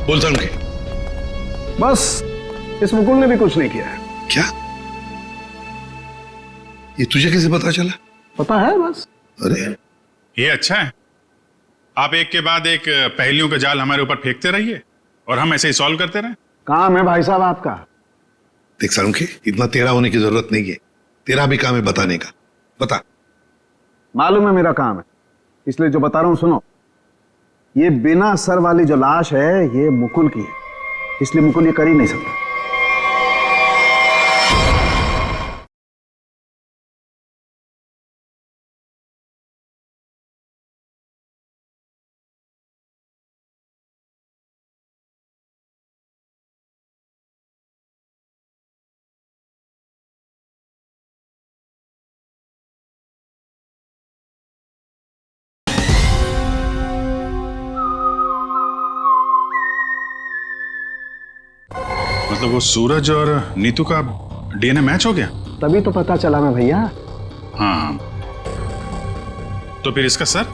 बोल समझे? बस इस मुकुल ने भी कुछ नहीं किया है। क्या? ये तुझे कैसे पता चला? पता है बस। अरे ये अच्छा है, आप एक के बाद एक पहेलियों का जाल हमारे ऊपर फेंकते रहिए और हम ऐसे ही सॉल्व करते रहे। काम है भाई साहब आपका। देख सालुंखे, इतना टेढ़ा होने की जरूरत नहीं है, तेरा भी काम है बताने का। बता। मालूम है मेरा काम है, इसलिए जो बता रहा हूं सुनो। ये बिना सर वाली जो लाश है ये मुकुल की है, इसलिए मुकुल ये कर ही नहीं सकता। मतलब वो सूरज और नीतू का डीएनए मैच हो गया? तभी तो पता चला ना भैया। हाँ, तो फिर इसका सर?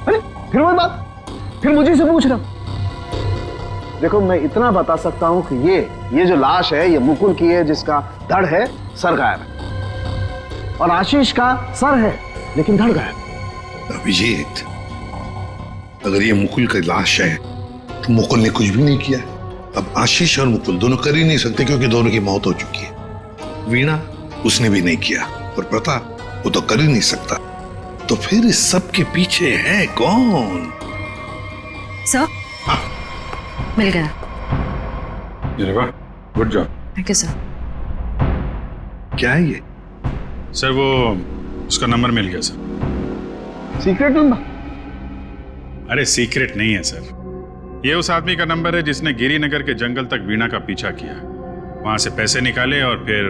अरे फिर वही बात, फिर मुझे से पूछ रहा। देखो मैं इतना बता सकता हूं कि ये जो लाश है ये मुकुल की है, जिसका धड़ है, सर गायब है। और आशीष का सर है लेकिन धड़ गायब। अभिजीत अगर ये मुकुल की लाश है तो मुकुल ने कुछ भी नहीं किया। अब आशीष और मुकुल दोनों कर ही नहीं सकते, क्योंकि दोनों की मौत हो चुकी है। वीणा उसने भी नहीं किया, और प्रताप वो तो कर ही नहीं सकता। तो फिर इस सब के पीछे है कौन? सर मिल गया। अरे वाह, good job. Thank you sir. क्या है ये? सर वो उसका नंबर मिल गया सर। Secret number? अरे सीक्रेट नहीं है सर, ये उस आदमी का नंबर है जिसने गिरिनगर के जंगल तक वीणा का पीछा किया, वहां से पैसे निकाले और फिर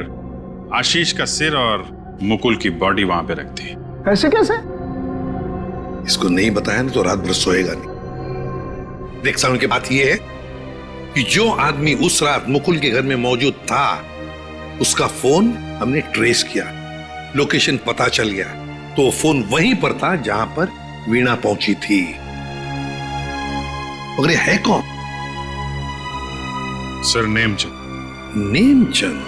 आशीष का सिर और मुकुल की बॉडी वहां पे रख दी। कैसे कैसे? इसको नहीं बताया ना तो रात भर सोएगा नहीं। देख सामने की बात यह है कि जो आदमी उस रात मुकुल के घर में मौजूद था, उसका फोन हमने ट्रेस किया, लोकेशन पता चल गया, तो फोन वहीं पर था जहां पर वीणा पहुंची थी। मगर ये है कौन? सर नेमचंद। नेमचंद?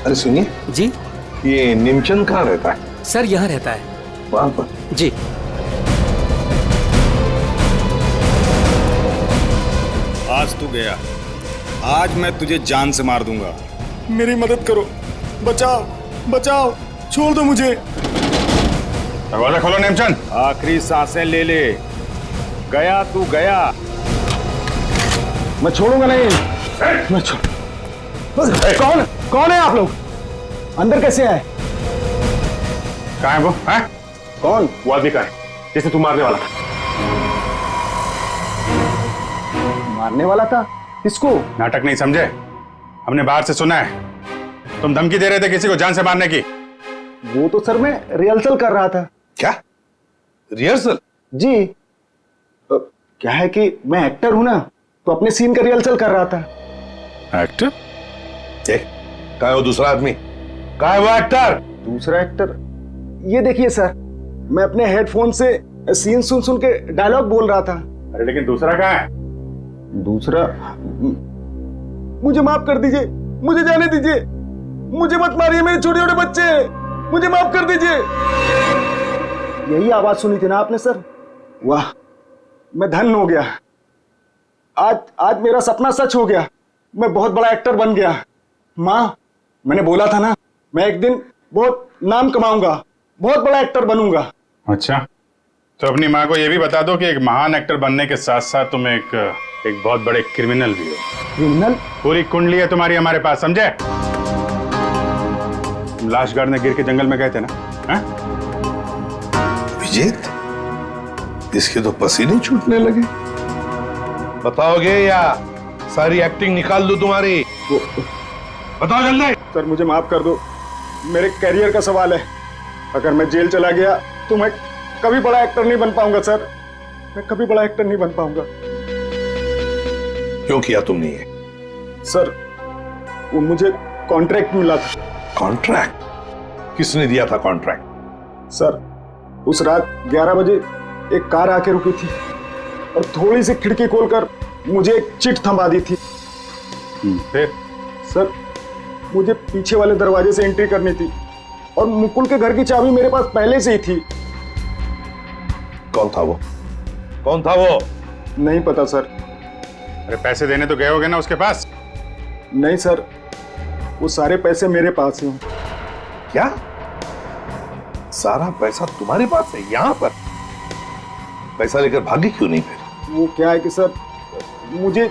अरे सुनिए जी, ये नेमचंद कहाँ रहता है? सर यहाँ रहता है। वहां पर? जी। आज तू गया, आज मैं तुझे जान से मार दूंगा। मेरी मदद करो, बचाओ बचाओ, छोड़ दो मुझे। दरवाजा खोलो नेमचंद। आखिरी सांसें ले ले। गया तू गया। मैं छोड़ूंगा नहीं। मैं छोड़। कौन कौन है आप लोग? अंदर कैसे आए? कहाँ है वो? है? कौन? वो आदमी कहाँ है जिसे तू मारने वाला था? मारने वाला था? किसको? नाटक नहीं समझे? हमने बाहर से सुना है तुम धमकी दे रहे थे किसी को जान से मारने की। वो तो सर मैं रिहर्सल कर रहा था। क्या रिहर्सल? जी। क्या है कि मैं एक्टर हूं ना, तो अपने सीन का रिहर्सल कर रहा था। एक्टर? कहाँ है वो दूसरा आदमी? कहाँ है वो एक्टर? दूसरा एक्टर? ये देखिए सर, मैं अपने हेडफोन से सीन सुन सुन के डायलॉग बोल रहा था। अरे लेकिन दूसरा कहाँ है? दूसरा? मुझे माफ कर दीजिए, मुझे जाने दीजिए, मुझे मत मारिए, मेरे छोटे छोटे बच्चे हैं, मुझे माफ कर दीजिए। यही आवाज सुनी थी ना आपने सर? वाह, मैं धन्य हो गया। आज मेरा सपना सच हो गया, मैं बहुत बड़ा एक्टर बन गया। माँ, मैंने बोला था ना, मैं एक दिन बहुत नाम कमाऊंगा, बहुत बड़ा एक्टर बनूंगा। अच्छा, तो अपनी माँ को यह भी बता दो कि एक महान एक्टर बनने के साथ साथ तुम एक बहुत बड़े क्रिमिनल भी हो। क्रिमिनल? पूरी कुंडली है तुम्हारी हमारे पास, समझे? लाश गाड़ने गिर के जंगल में गए थे ना? है? विजेत, इसके तो पसीने छूटने लगे। बताओगे या सारी एक्टिंग निकाल दो तुम्हारी? बताओ जल्दी। सर मुझे माफ कर दो, मेरे करियर का सवाल है। अगर मैं जेल चला गया तो मैं कभी बड़ा एक्टर नहीं बन पाऊंगा सर, मैं कभी बड़ा एक्टर नहीं बन पाऊंगा। क्यों किया तुमने ये? सर वो मुझे कॉन्ट्रैक्ट मिला था। कॉन्ट्रैक्ट? किसने दिया था कॉन्ट्रैक्ट? सर उस रात 11 बजे एक कार आके रुकी थी और थोड़ी सी खिड़की खोलकर मुझे एक चिट थमा दी थी। फिर? सर मुझे पीछे वाले दरवाजे से एंट्री करनी थी और मुकुल के घर की चाबी मेरे पास पहले से ही थी। कौन था वो? कौन था वो? नहीं पता सर। अरे पैसे देने तो गए होगे ना उसके पास? नहीं सर, वो सारे पैसे मेरे पास हैं। क्या? सारा पैसा तुम्हारे पास है? यहाँ पर पैसा लेकर भागी क्यों नहीं फिर? वो क्या है कि सर, मुझे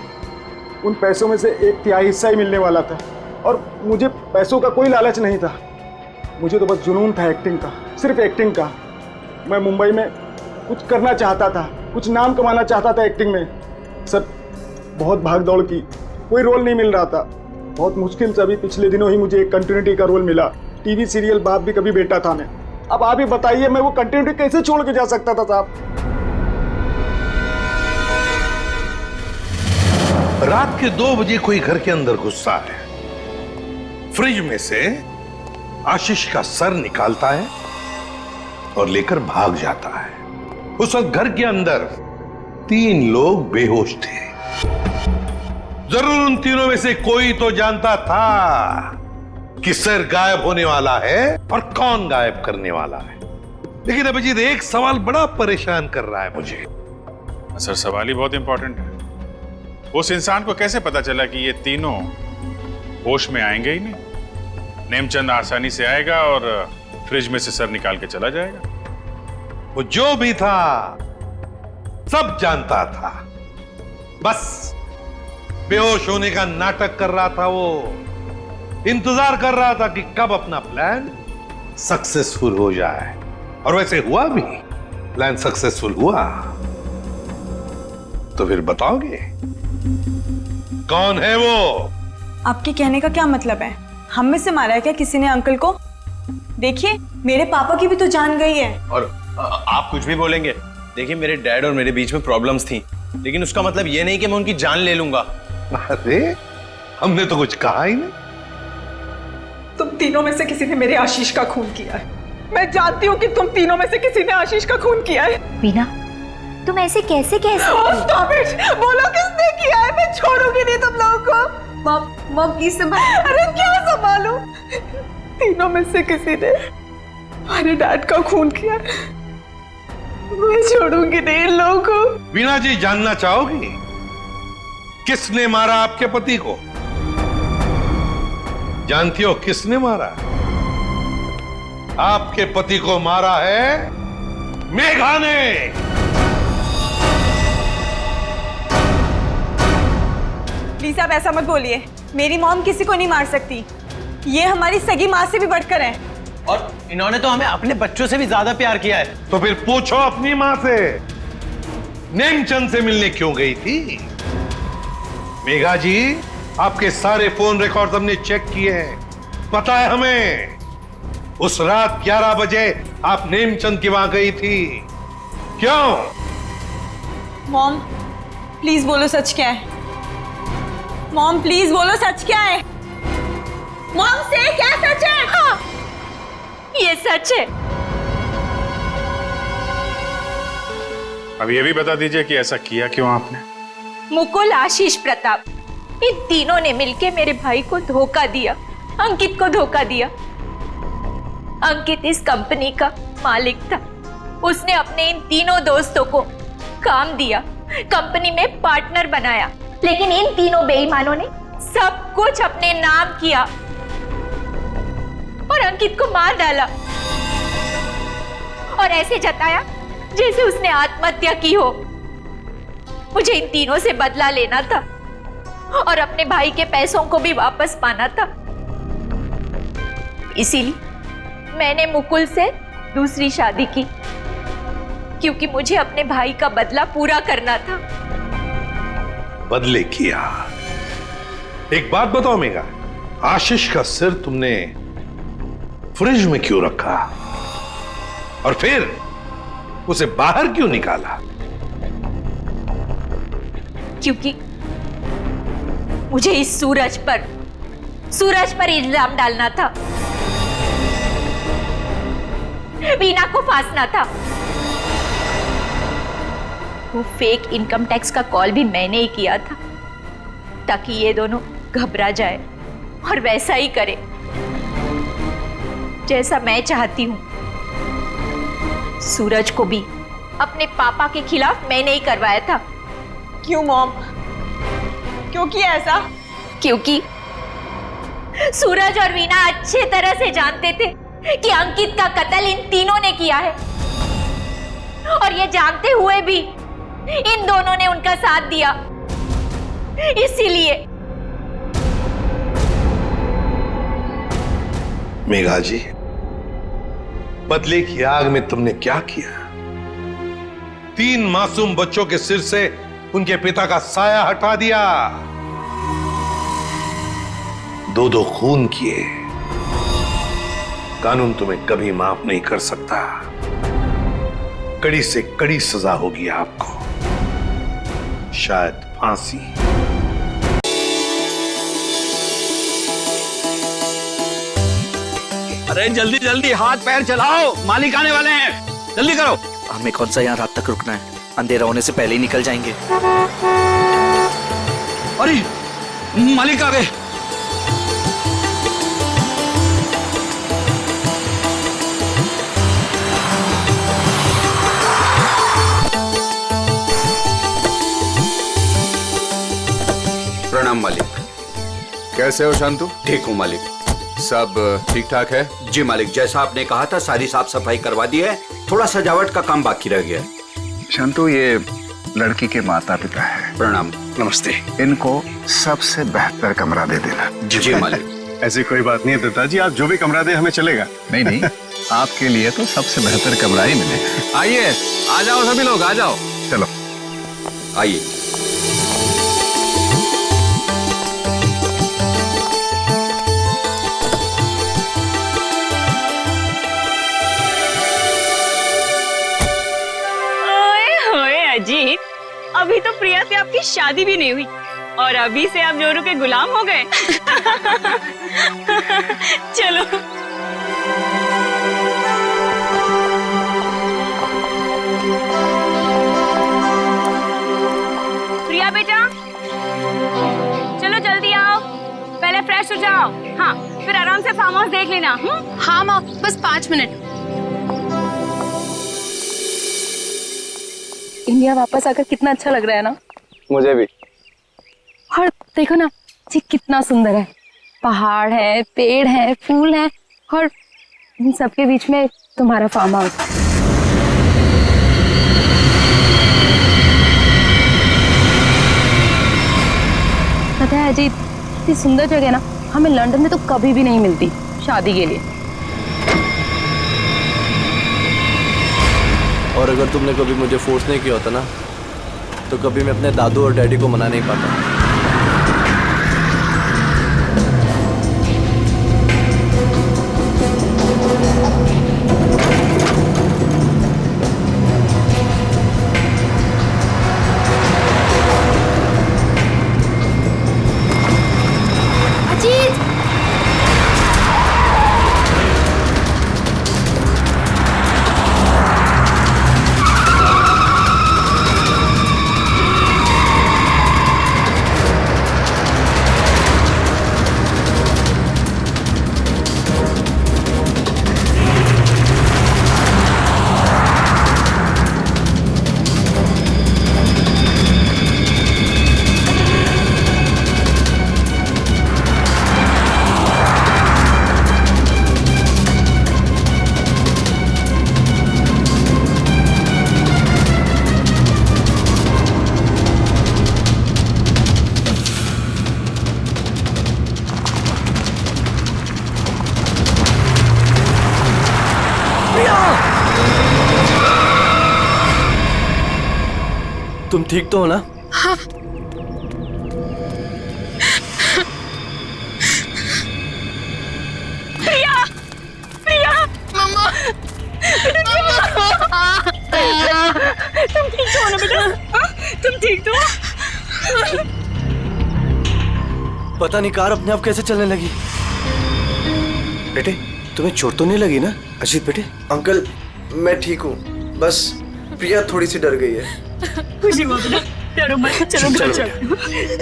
उन पैसों में से 1/3 हिस्सा ही मिलने वाला था और मुझे पैसों का कोई लालच नहीं था। मुझे तो बस जुनून था एक्टिंग का, सिर्फ एक्टिंग का। मैं मुंबई में कुछ करना चाहता था, कुछ नाम कमाना चाहता था एक्टिंग में। सर बहुत भाग दौड़ की, कोई रोल नहीं मिल रहा था। बहुत मुश्किल से अभी पिछले दिनों ही मुझे एक कंटिन्यूटी का रोल मिला। टीवी सीरियल बाप भी कभी बेटा था मैं। अब आप ही बताइए, मैं वो कंटिन्यूटी कैसे छोड़ के जा सकता था साहब? रात के 2 बजे कोई घर के अंदर घुसता है, फ्रिज में से आशीष का सर निकालता है और लेकर भाग जाता है। उस वक्त घर के अंदर 3 लोग बेहोश थे। जरूर उन तीनों में से कोई तो जानता था कि सर गायब होने वाला है और कौन गायब करने वाला है। लेकिन अभिजीत, एक सवाल बड़ा परेशान कर रहा है मुझे। सर सवाल ही बहुत इंपॉर्टेंट है। उस इंसान को कैसे पता चला कि ये तीनों होश में आएंगे ही नहीं? नेमचंद आसानी से आएगा और फ्रिज में से सर निकाल के चला जाएगा। वो जो भी था सब जानता था, बस बेहोश होने का नाटक कर रहा था। वो इंतजार कर रहा था कि कब अपना प्लान सक्सेसफुल हो जाए, और वैसे हुआ भी। प्लान सक्सेसफुल हुआ। तो फिर बताओगे कौन है वो? आपके कहने का क्या मतलब है? हम में से मारा है क्या किसी ने अंकल को? देखिए, मेरे पापा की भी तो जान गई है। और आप कुछ भी बोलेंगे? देखिए, मेरे डैड और मेरे बीच में प्रॉब्लम्स थी, लेकिन उसका मतलब ये नहीं कि मैं उनकी जान ले लूंगा। अरे हमने तो कुछ कहा ही नहीं। तुम तीनों में से किसी ने मेरे आशीष का खून किया है। मैं जानती हूँ कि तुम तीनों में से किसी ने आशीष का खून किया है। वीना, तुम ऐसे कैसे कह सकती हो? बोलो किसने किया है, मैं छोड़ूंगी नहीं तुम लोगों को। मॉम प्लीज संभाल। अरे क्या संभालू, तीनों में से किसी ने हमारे डैड का खून किया, मैं छोड़ूंगी नहीं इन लोगों को। वीणा जी, जानना चाहोगी किसने मारा आपके पति को? जानती हो किसने मारा? आपके पति को मारा है मेघा ने। प्लीज आप ऐसा मत बोलिए, मेरी मॉम किसी को नहीं मार सकती, ये हमारी सगी माँ से भी बढ़कर है। और इन्होंने तो हमें अपने बच्चों से भी ज्यादा प्यार किया है। तो फिर पूछो अपनी माँ से, नेमचंद से मिलने क्यों गई थी? मेघा जी, आपके सारे फोन रिकॉर्ड हमने चेक किए हैं, पता है हमें उस रात 11 बजे आप नेमचंद की वहां गई थी। क्यों? मॉम प्लीज बोलो सच क्या है। मॉम प्लीज बोलो सच क्या है। मॉम से क्या सच है? हाँ, ये सच है। अब ये भी बता दीजिए कि ऐसा किया क्यों आपने? मुकुल, आशीष, प्रताप, इन तीनों ने मिलकर मेरे भाई को धोखा दिया, अंकित को धोखा दिया। अंकित इस कंपनी का मालिक था, उसने अपने इन तीनों दोस्तों को काम दिया, कंपनी में पार्टनर बनाया, लेकिन इन तीनों बेईमानों ने सब कुछ अपने नाम किया और अंकित को मार डाला और ऐसे जताया जैसे उसने आत्महत्या की हो। मुझे इन तीनों से बदला लेना था और अपने भाई के पैसों को भी वापस पाना था। इसीलिए मैंने मुकुल से दूसरी शादी की, क्योंकि मुझे अपने भाई का बदला पूरा करना था। बदले किया। एक बात बताओ मेघा, आशीष का सिर तुमने फ्रिज में क्यों रखा और फिर उसे बाहर क्यों निकाला? क्योंकि मुझे इस सूरज पर इल्जाम डालना था, वीना को फांसना था। वो फेक इनकम टैक्स का कॉल भी मैंने ही किया था ताकि ये दोनों घबरा जाए और वैसा ही करे जैसा मैं चाहती हूं। सूरज को भी अपने पापा के खिलाफ मैंने ही करवाया था। क्यों मॉम, क्यों किया ऐसा? क्योंकि सूरज और वीना अच्छे तरह से जानते थे कि अंकित का कत्ल इन तीनों ने किया है, और ये जानते हुए भी इन दोनों ने उनका साथ दिया। इसीलिए मेघा जी, बदले की आग में तुमने क्या किया? 3 मासूम बच्चों के सिर से उनके पिता का साया हटा दिया, 2 खून किए। कानून तुम्हें कभी माफ नहीं कर सकता, कड़ी से कड़ी सजा होगी आपको, शायद फांसी। अरे जल्दी जल्दी हाथ पैर चलाओ, मालिक आने वाले हैं, जल्दी करो। हमें कौन सा यहाँ रात तक रुकना है, अंधेरा होने से पहले ही निकल जाएंगे। अरे मालिक आ गए। प्रणाम मालिक। कैसे हो शांतु? ठीक हूँ मालिक। सब ठीक ठाक है? जी मालिक, जैसा आपने कहा था सारी साफ सफाई करवा दी है, थोड़ा सजावट का काम बाकी रह गया। शांतु, ये लड़की के माता पिता है। प्रणाम। नमस्ते। इनको सबसे बेहतर कमरा दे देना। जी मालिक। ऐसी कोई बात नहीं है दत्ता जी, आप जो भी कमरा दे हमें चलेगा। नहीं नहीं, आपके लिए तो सबसे बेहतर कमरा ही मिलेगा। आइए, आ जाओ सभी लोग, आ जाओ। चलो आइए। अजीत, अभी तो प्रिया से आपकी शादी भी नहीं हुई और अभी से आप जोरू के गुलाम हो गए। चलो। जाओ। हाँ, फिर आराम से फार्म हाउस देख लेना। हाँ माँ, बस 5 मिनट। इंडिया वापस आकर कितना अच्छा लग रहा है ना। मुझे भी। और देखो ना जी, कितना सुंदर है। पहाड़ है, पेड़ है, फूल है, और इन सबके बीच में तुम्हारा फार्म हाउस। पता है अजीत, इतनी सुंदर जगह ना हमें लंदन में तो कभी भी नहीं मिलती शादी के लिए। और अगर तुमने कभी मुझे फोर्स नहीं किया होता ना, तो कभी मैं अपने दादू और डैडी को मना नहीं पाता। तुम ठीक तो हो ना? हाँ। प्रिया, प्रिया, मम्मा, तुम ठीक तो हो ना बेटा? हाँ? तुम ठीक तो हो? पता नहीं कार अपने आप कैसे चलने लगी। बेटे, तुम्हें चोट तो नहीं लगी ना? अजीत बेटे। अंकल, मैं ठीक हूँ, बस प्रिया थोड़ी सी डर गई है। खुशी हुआ बेटा, डरो मत। चलो बेटा, चलो।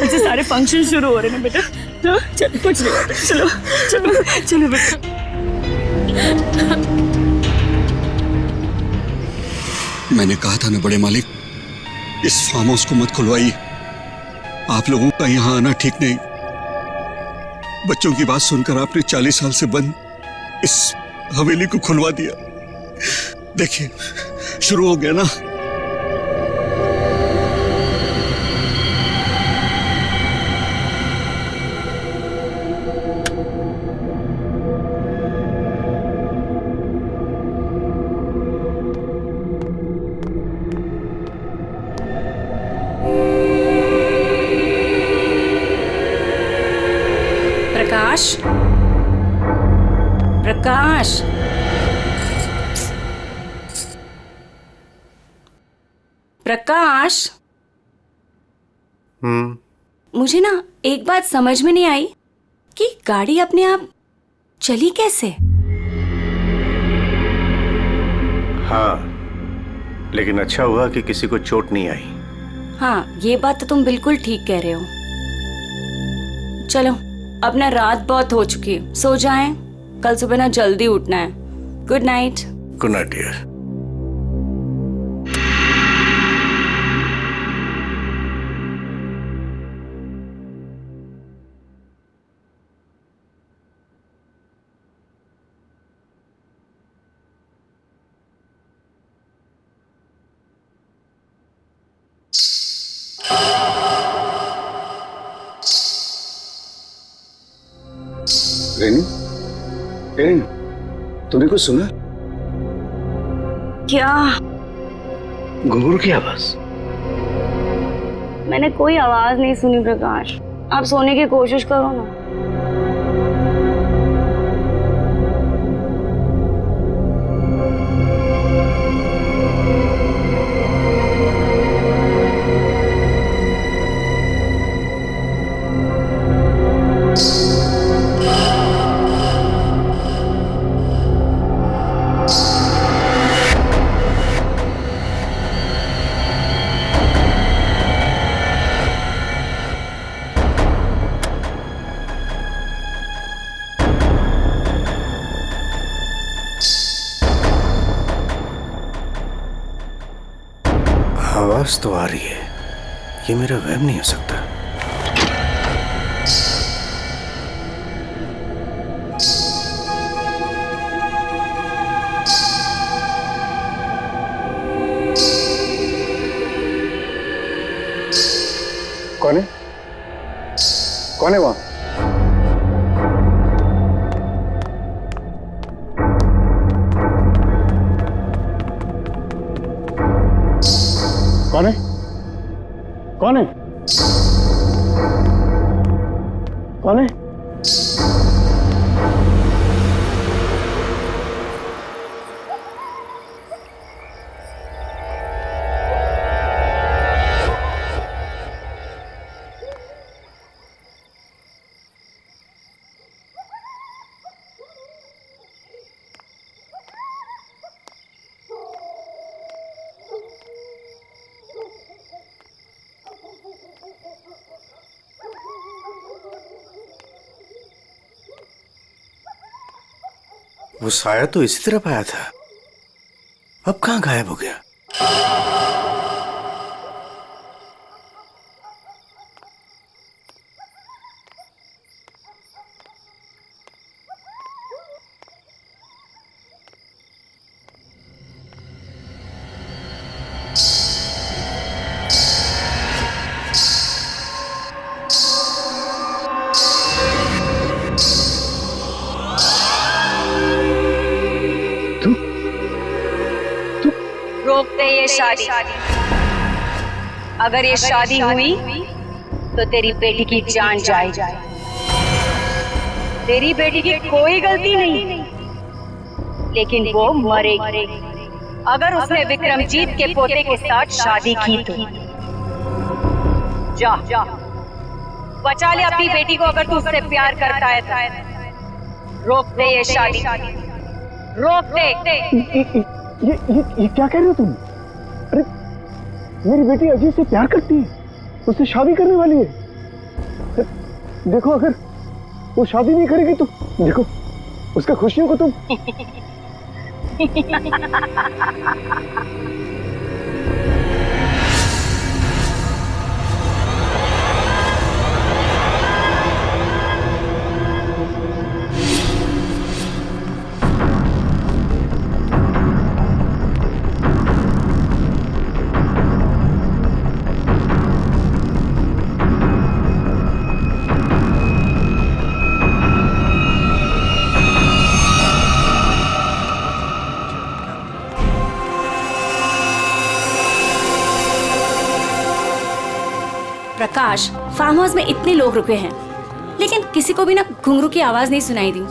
ऐसे सारे फंक्शन शुरू हो रहे हैं बेटा। हाँ, चलो, कुछ नहीं होता। चलो चलो चलो बेटा। मैंने कहा था ना बड़े मालिक, इस फार्म हाउस को मत खुलवाइए। आप लोगों का यहाँ आना ठीक नहीं। बच्चों की बात सुनकर आपने 40 साल से बंद इस हवेली को खुलवा दिया। देखिए, शुरू हो गया ना। प्रकाश, प्रकाश, प्रकाश। मुझे ना एक बात समझ में नहीं आई कि गाड़ी अपने आप चली कैसे। हाँ, लेकिन अच्छा हुआ कि किसी को चोट नहीं आई। हाँ, ये बात तो तुम बिल्कुल ठीक कह रहे हो। चलो, अब ना रात बहुत हो चुकी है, सो जाएं। कल सुबह ना जल्दी उठना है। Good night. Good night dear. Renu, Renu, तूने कुछ सुना? क्या? घुंघरू की आवाज। मैंने कोई आवाज नहीं सुनी प्रकाश। आप सोने की कोशिश करो ना। आवाज तो आ रही है, ये मेरा वहम नहीं हो सकता। कौन है? कौन है वहां? कौन है? कौन है? कौन है? वो साया तो इसी तरफ आया था, अब कहां गायब हो गया? रोक दे ये शादी। अगर ये शादी हुई तो तेरी बेटी की जान जाएगी। तेरी बेटी की कोई गलती नहीं, लेकिन वो मरेगी अगर उसने विक्रमजीत के पोते के साथ शादी की तो। जा बचा ले अपनी बेटी को अगर तू उससे प्यार करता है तो। रोक दे ये शादी, रोक दे। ये क्या कह रहे हो तुम? अरे मेरी बेटी अजीत से प्यार करती है, उससे शादी करने वाली है। देखो अगर वो शादी नहीं करेगी तो देखो उसका खुशियों को तुम प्रकाश, फार्म हाउस में इतने लोग रुके हैं, लेकिन किसी को भी ना घुंघरू की आवाज नहीं सुनाई दी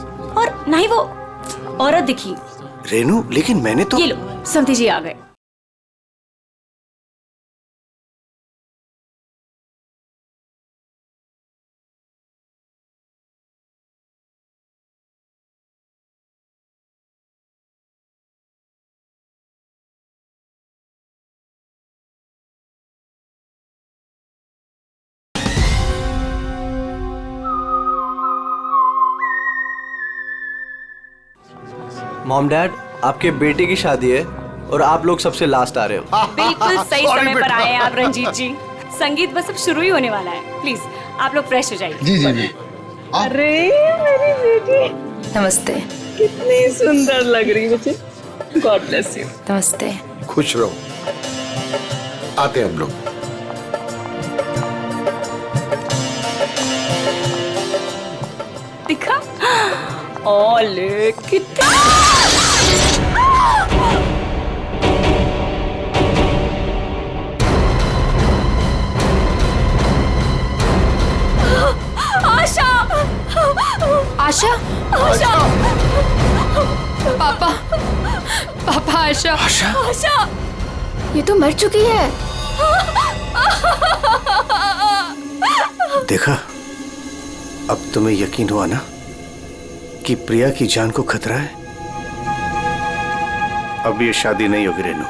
और ना ही वो औरत दिखी। रेनू, लेकिन मैंने तो। ये लो, समधी जी आ गए। मॉम डैड, आपके बेटे की शादी है और आप लोग सबसे लास्ट आ रहे हो। बिल्कुल सही समय पर आए हैं आप रंजीत जी। संगीत बस अब शुरू ही होने वाला है। प्लीज आप लोग फ्रेश हो जाइए। जी जी जी। अरे मेरी बेटी, नमस्ते। कितनी सुंदर लग रही मुझे। God bless you. नमस्ते। खुश रहो, आते हैं हम लोग। दिखा? ओले कितना आशा, आशा, आशा, पापा, पापा, आशा, आशा, ये तो मर चुकी है। देखा, अब तुम्हें यकीन हुआ ना कि प्रिया की जान को खतरा है। अब ये शादी नहीं होगी रेनू।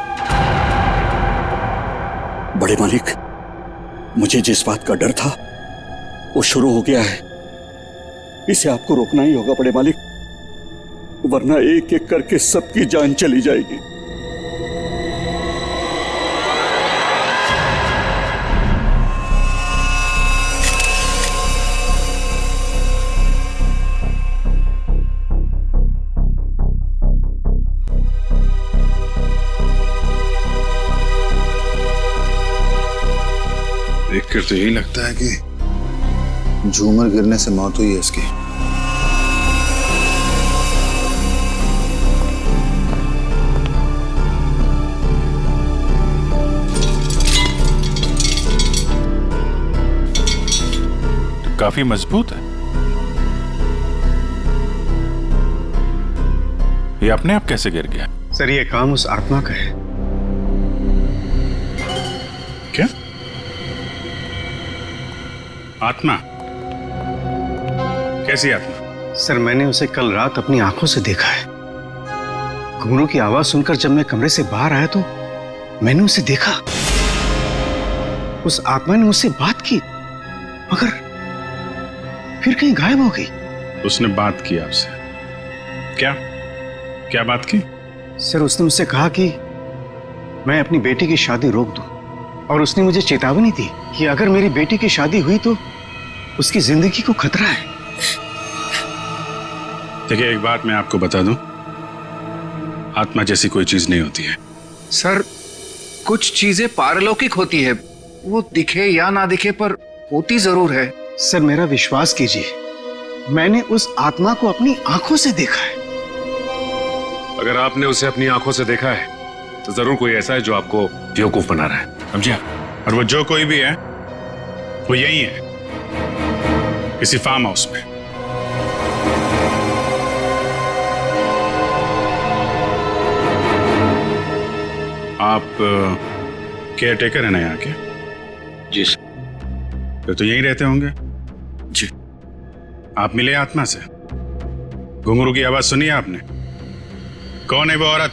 बड़े मालिक, मुझे जिस बात का डर था वो शुरू हो गया है। इसे आपको रोकना ही होगा बड़े मालिक, वरना एक एक करके सबकी जान चली जाएगी। देखकर तो यही लगता है कि झूमर गिरने से मौत हुई है इसकी। काफी मजबूत है। ये अपने आप कैसे गिर गया? सर ये काम उस आत्मा का है। क्या? आत्मा? कैसी आत्मा? सर मैंने उसे कल रात अपनी आंखों से देखा है। घुंघरू की आवाज सुनकर जब मैं कमरे से बाहर आया तो मैंने उसे देखा। उस आत्मा ने मुझसे बात की मगर फिर कहीं गायब हो गई। उसने बात की आपसे? क्या क्या बात की? सर उसने मुझसे कहा कि मैं अपनी बेटी की शादी रोक दूं और उसने मुझे चेतावनी दी कि अगर मेरी बेटी की शादी हुई तो उसकी जिंदगी को खतरा है। देखिए एक बात मैं आपको बता दूं, आत्मा जैसी कोई चीज नहीं होती है। सर कुछ चीजें पारलौकिक होती है, वो दिखे या ना दिखे पर होती जरूर है। सर मेरा विश्वास कीजिए, मैंने उस आत्मा को अपनी आंखों से देखा है। अगर आपने उसे अपनी आंखों से देखा है तो जरूर कोई ऐसा है जो आपको बेवकूफ बना रहा है, समझे? और वो जो कोई भी है वो यही है, किसी फार्म हाउस में। आप केयर टेकर है ना यहाँ के? जी सर। फिर तो यहीं रहते होंगे। जी। आप मिले आत्मा से? घुंघरू की आवाज सुनी है आपने? कौन है वो औरत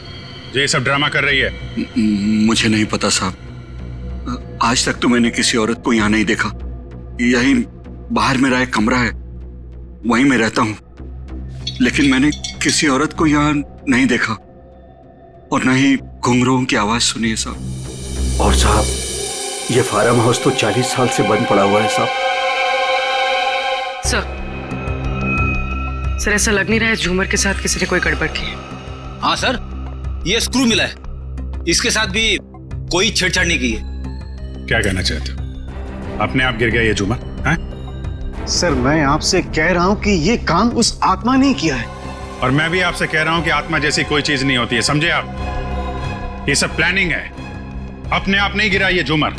जो ये सब ड्रामा कर रही है? मुझे नहीं पता साहब, आज तक तो मैंने किसी औरत को यहाँ नहीं देखा। यही बाहर मेरा एक कमरा है, वहीं मैं रहता हूँ, लेकिन मैंने किसी औरत को यहाँ नहीं देखा और न ही घुंघरूओं की आवाज सुनी है साहब। और साहब ये फार्म हाउस तो 40 साल से बंद पड़ा हुआ है साहब। सर ऐसा लग नहीं रहा है झूमर के साथ किसी ने कोई गड़बड़ की है। हाँ सर, ये स्क्रू मिला है, इसके साथ भी कोई छेड़छाड़ नहीं की है। क्या कहना चाहते हो? अपने आप गिर गया ये झूमर? हैं? सर मैं आपसे कह रहा हूं कि ये काम उस आत्मा ने किया है। और मैं भी आपसे कह रहा हूं कि आत्मा जैसी कोई चीज नहीं होती है, समझे आप? ये सब प्लानिंग है, अपने आप नहीं गिरा ये झूमर।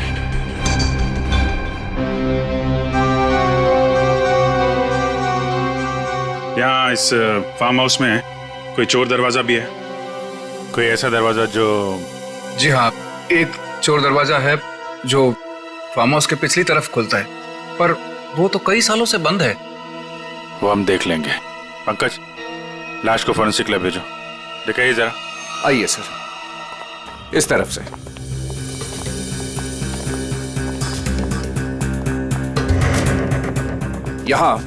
यहाँ इस फार्म हाउस में कोई चोर दरवाजा भी है? कोई ऐसा दरवाजा जो? जी हाँ, एक चोर दरवाजा है जो फार्म हाउस के पिछली तरफ खुलता है, पर वो तो कई सालों से बंद है। वो हम देख लेंगे। पंकज, लाश को फॉरेंसिक लैब भेजो, दिखाइए जरा। आइए सर, इस तरफ से। यहाँ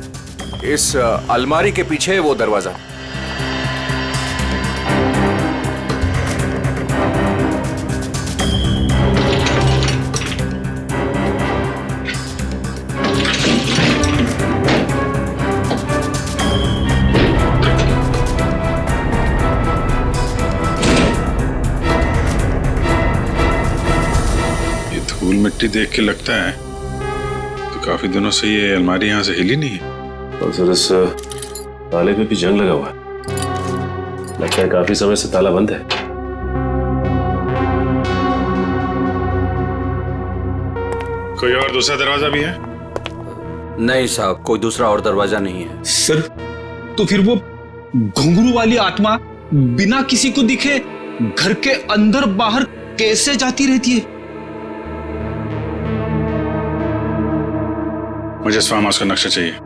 इस अलमारी के पीछे वो दरवाजा। ये धूल मिट्टी देख के लगता है तो काफी दिनों से ये अलमारी यहाँ से हिली नहीं है। और सर इस ताले पे भी जंग लगा हुआ है, लगता है काफी समय से ताला बंद है। कोई और दूसरा दरवाजा भी है? नहीं साहब, कोई दूसरा और दरवाजा नहीं है। सर तो फिर वो घुंघरू वाली आत्मा बिना किसी को दिखे घर के अंदर बाहर कैसे जाती रहती है? मुझे इस फार्म हाउस का नक्शा चाहिए।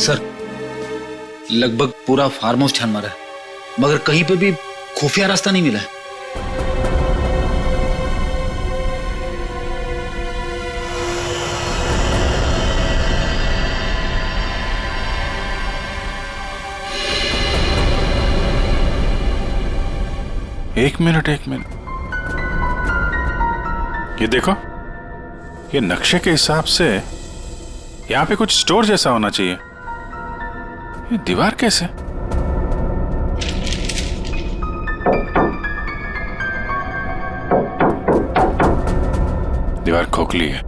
सर लगभग पूरा फार्म हाउस छान मारा है, मगर कहीं पे भी खुफिया रास्ता नहीं मिला है। एक मिनट, ये देखो, ये नक्शे के हिसाब से यहाँ पे कुछ स्टोर जैसा होना चाहिए। ये दीवार कैसे? दीवार खोखली है।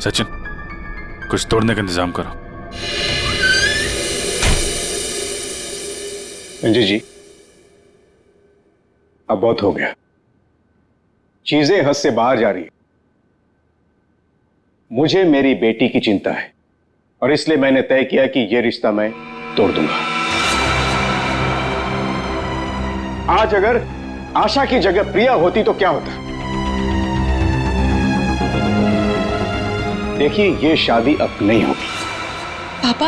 सचिन, कुछ तोड़ने का इंतजाम करो। संजय जी, अब बहुत हो गया। चीजें हद से बाहर जा रही है। मुझे मेरी बेटी की चिंता है और इसलिए मैंने तय किया कि यह रिश्ता मैं तोड़ दूंगा। आज अगर आशा की जगह प्रिया होती तो क्या होता? देखिए, यह शादी अब नहीं होगी। पापा,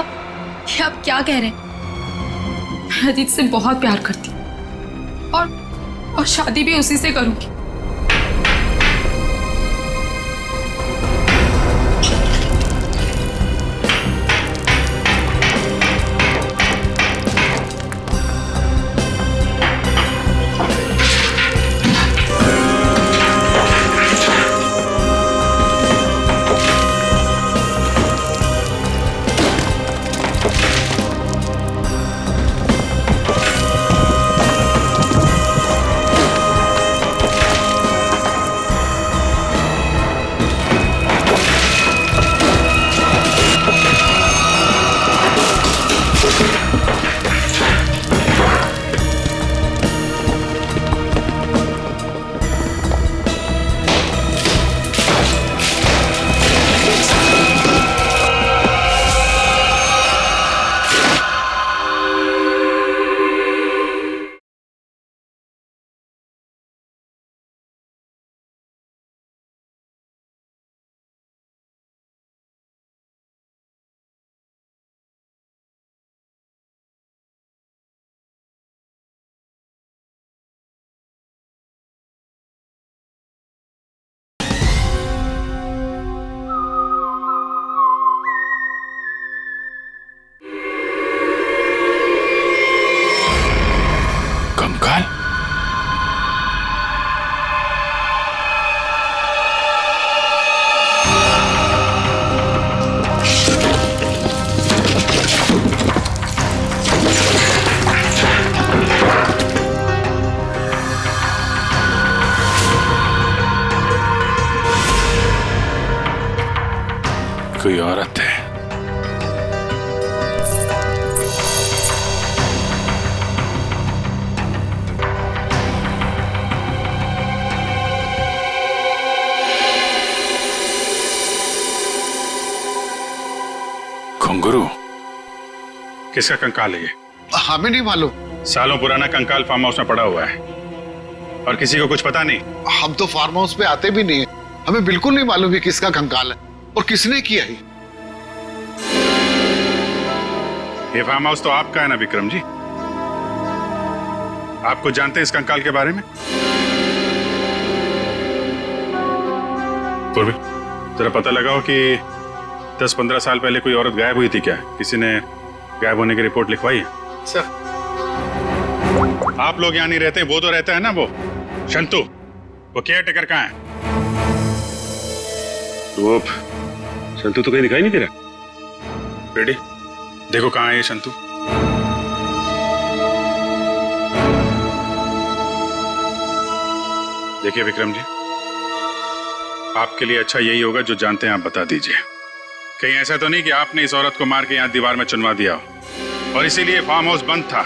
ये आप क्या कह रहे हैं? मैं अजीत से बहुत प्यार करती हूँ और शादी भी उसी से करूंगी। कोई औरत है। घुंघरू, किसका कंकाल है ये? हमें नहीं मालूम। सालों पुराना कंकाल फार्म हाउस में पड़ा हुआ है और किसी को कुछ पता नहीं। हम तो फार्म हाउस पे आते भी नहीं है, हमें बिल्कुल नहीं मालूम कि किसका कंकाल है और किसने किया है। ये फार्म हाउस तो आपका है ना विक्रम जी? आप कुछ जानते हैं इस कंकाल के बारे में? पूर्वी, जरा पता लगाओ कि 10-15 साल पहले कोई औरत गायब हुई थी क्या? किसी ने गायब होने की रिपोर्ट लिखवाई है? सर, आप लोग यहाँ नहीं रहते, वो तो रहता है ना, वो शंतु, वो केयर टेकर कहाँ है? वो शंतु तो कहीं दिखाई नहीं दे रहा। रेडी, देखो कहाँ है ये शंतु। देखिए विक्रम जी, आपके लिए अच्छा यही होगा, जो जानते हैं आप बता दीजिए। कहीं ऐसा तो नहीं कि आपने इस औरत को मार के यहाँ दीवार में चुनवा दिया हो और इसीलिए फार्म हाउस बंद था?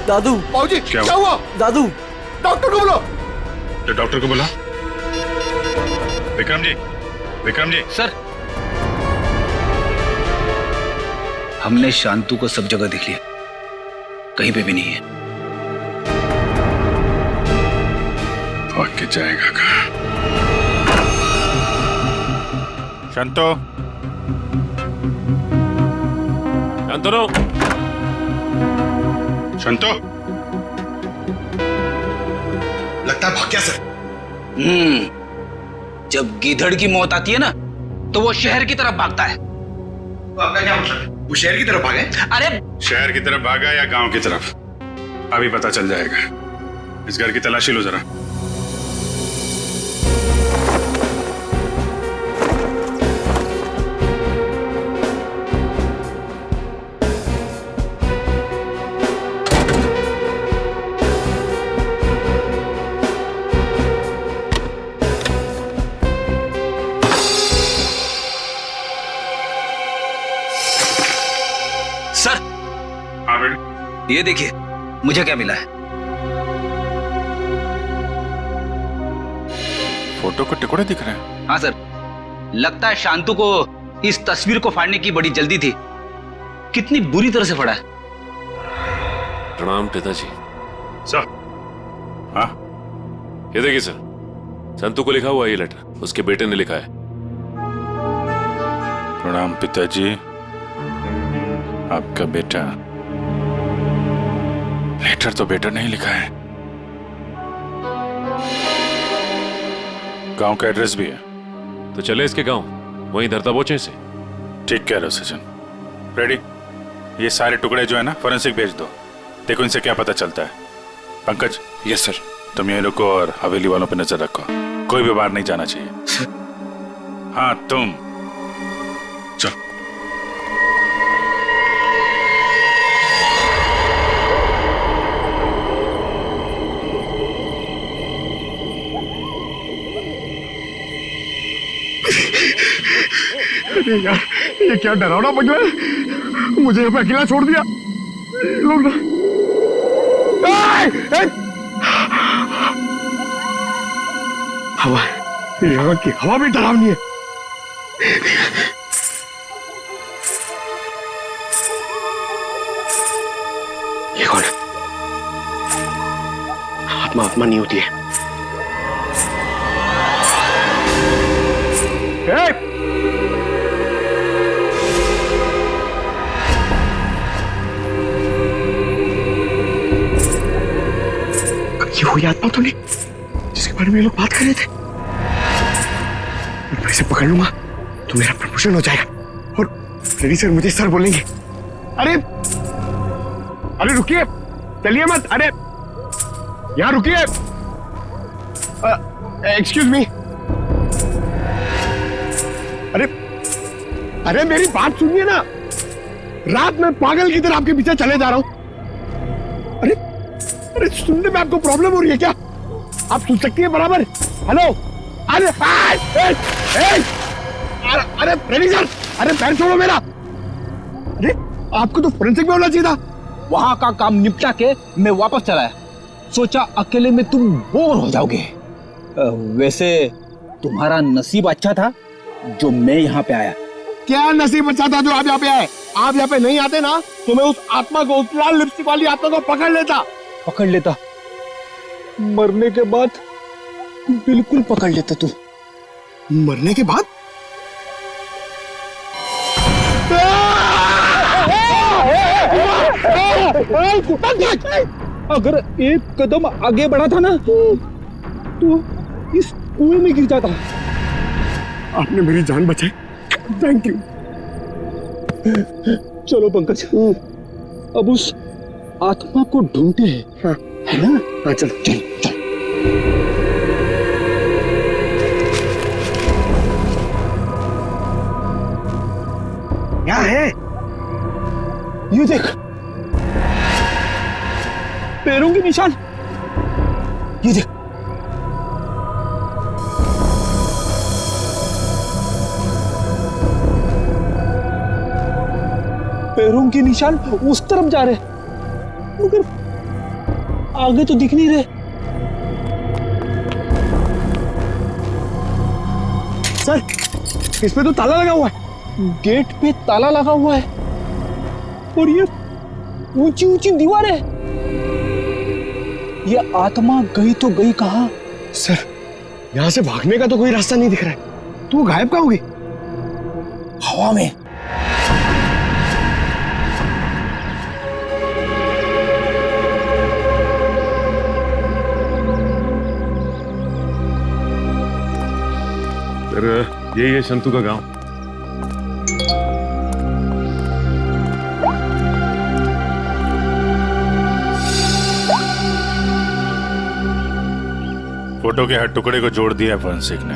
दादू, बाबूजी, क्या हुआ? दादू, डॉक्टर को बुलाओ। तो डॉक्टर को बुला। विक्रम जी, विक्रम जी। सर, हमने शांतु को सब जगह देख लिया, कहीं पे भी नहीं है। भाग के जाएगा कहाँ? शांतो, शांतनु, शांतो। लगता है भाग गया सर। जब गीधड़ की मौत आती है ना, तो वो शहर की तरफ भागता है। तो आपका क्या मतलब है? वो शहर की तरफ भागे? अरे शहर की तरफ भागा या गांव की तरफ? अभी पता चल जाएगा। इस घर की तलाशी लो जरा। सर, हाँ बेटी, ये देखिए मुझे क्या मिला है। फोटो के टुकड़े दिख रहे हैं। हाँ सर, लगता है शांतु को इस तस्वीर को फाड़ने की बड़ी जल्दी थी। कितनी बुरी तरह से फाड़ा है। प्रणाम पिताजी। सर, हाँ ये देखिए सर, संतु को लिखा हुआ ये लेटर उसके बेटे ने लिखा है। प्रणाम पिताजी, आपका बेटा। लेटर तो बेटा नहीं लिखा है, गांव का एड्रेस भी है। तो चले इसके गांव, वहीं धरता बोचे से। ठीक कह रहे हो सचिन। रेडी, ये सारे टुकड़े जो है ना फॉरेंसिक भेज दो, देखो इनसे क्या पता चलता है। पंकज। Yes sir. तुम ये रुको और हवेली वालों पे नजर रखो, कोई भी बाहर नहीं जाना चाहिए। हाँ तुम चलो। अरे यार, ये क्या डरावना बगला है, मुझे यहाँ पे अकेला छोड़ दिया। लोग ना हवा, यहाँ की हवा भी डरावनी है। ये कौन है? आत्मा आत्मा नहीं होती है। ये वही आत्मा तो नहीं जिसके बारे में ये लोग बात कर रहे थे? मैं इसे पकड़ लूंगा तो मेरा प्रमोशन हो जाएगा और फ्रेडी सर मुझे सर बोलेंगे। अरे अरे रुकिए, चलिए मत। अरे यहाँ रुकिए, एक्सक्यूज मी। अरे अरे मेरी बात सुनिए ना, रात में पागल की तरह आपके पीछे चले जा रहा हूं। अरे सुनने में आपको प्रॉब्लम हो रही है क्या? आप सुन सकती है बराबर? हेलो, अरे अरे फ्रेडी सर, अरे पैर छोड़ो मेरा। अरे आपको तो फोरेंसिक में होना चाहिए था। वहां का काम निपटा के मैं वापस चला आया, सोचा अकेले में तुम बोर हो जाओगे। वैसे तुम्हारा नसीब अच्छा था जो मैं यहाँ पे आया। क्या नसीब अच्छा था जो आप यहाँ पे आए? आप यहाँ पे नहीं आते ना तो मैं उस आत्मा को, उस लाल लिपस्टिक वाली आत्मा को पकड़ लेता। मरने के बाद बिल्कुल पकड़ लेता तू। मरने के बाद? अगर एक कदम आगे बढ़ा था ना तो इस कुएं में गिर जाता। आपने मेरी जान बचाई, थैंक यू। चलो पंकज, अब उस आत्मा को ढूंढते हैं। हाँ, है ना? हाँ चलो चल चल। क्या है? ये देख, पैरों के निशान। ये देख, पैरों के निशान उस तरफ जा रहे, मगर आगे तो दिख नहीं रहे। सर, इस पे तो ताला लगा हुआ है। गेट पे ताला लगा हुआ है और ये ऊंची ऊंची दीवार है। ये आत्मा गई तो गई कहां? सर, यहां से भागने का तो कोई रास्ता नहीं दिख रहा है। तू गायब कहां होगी? हवा में। सर, यही है संतु का गांव। फोटो के हर टुकड़े को जोड़ दिया फॉरेंसिक ने।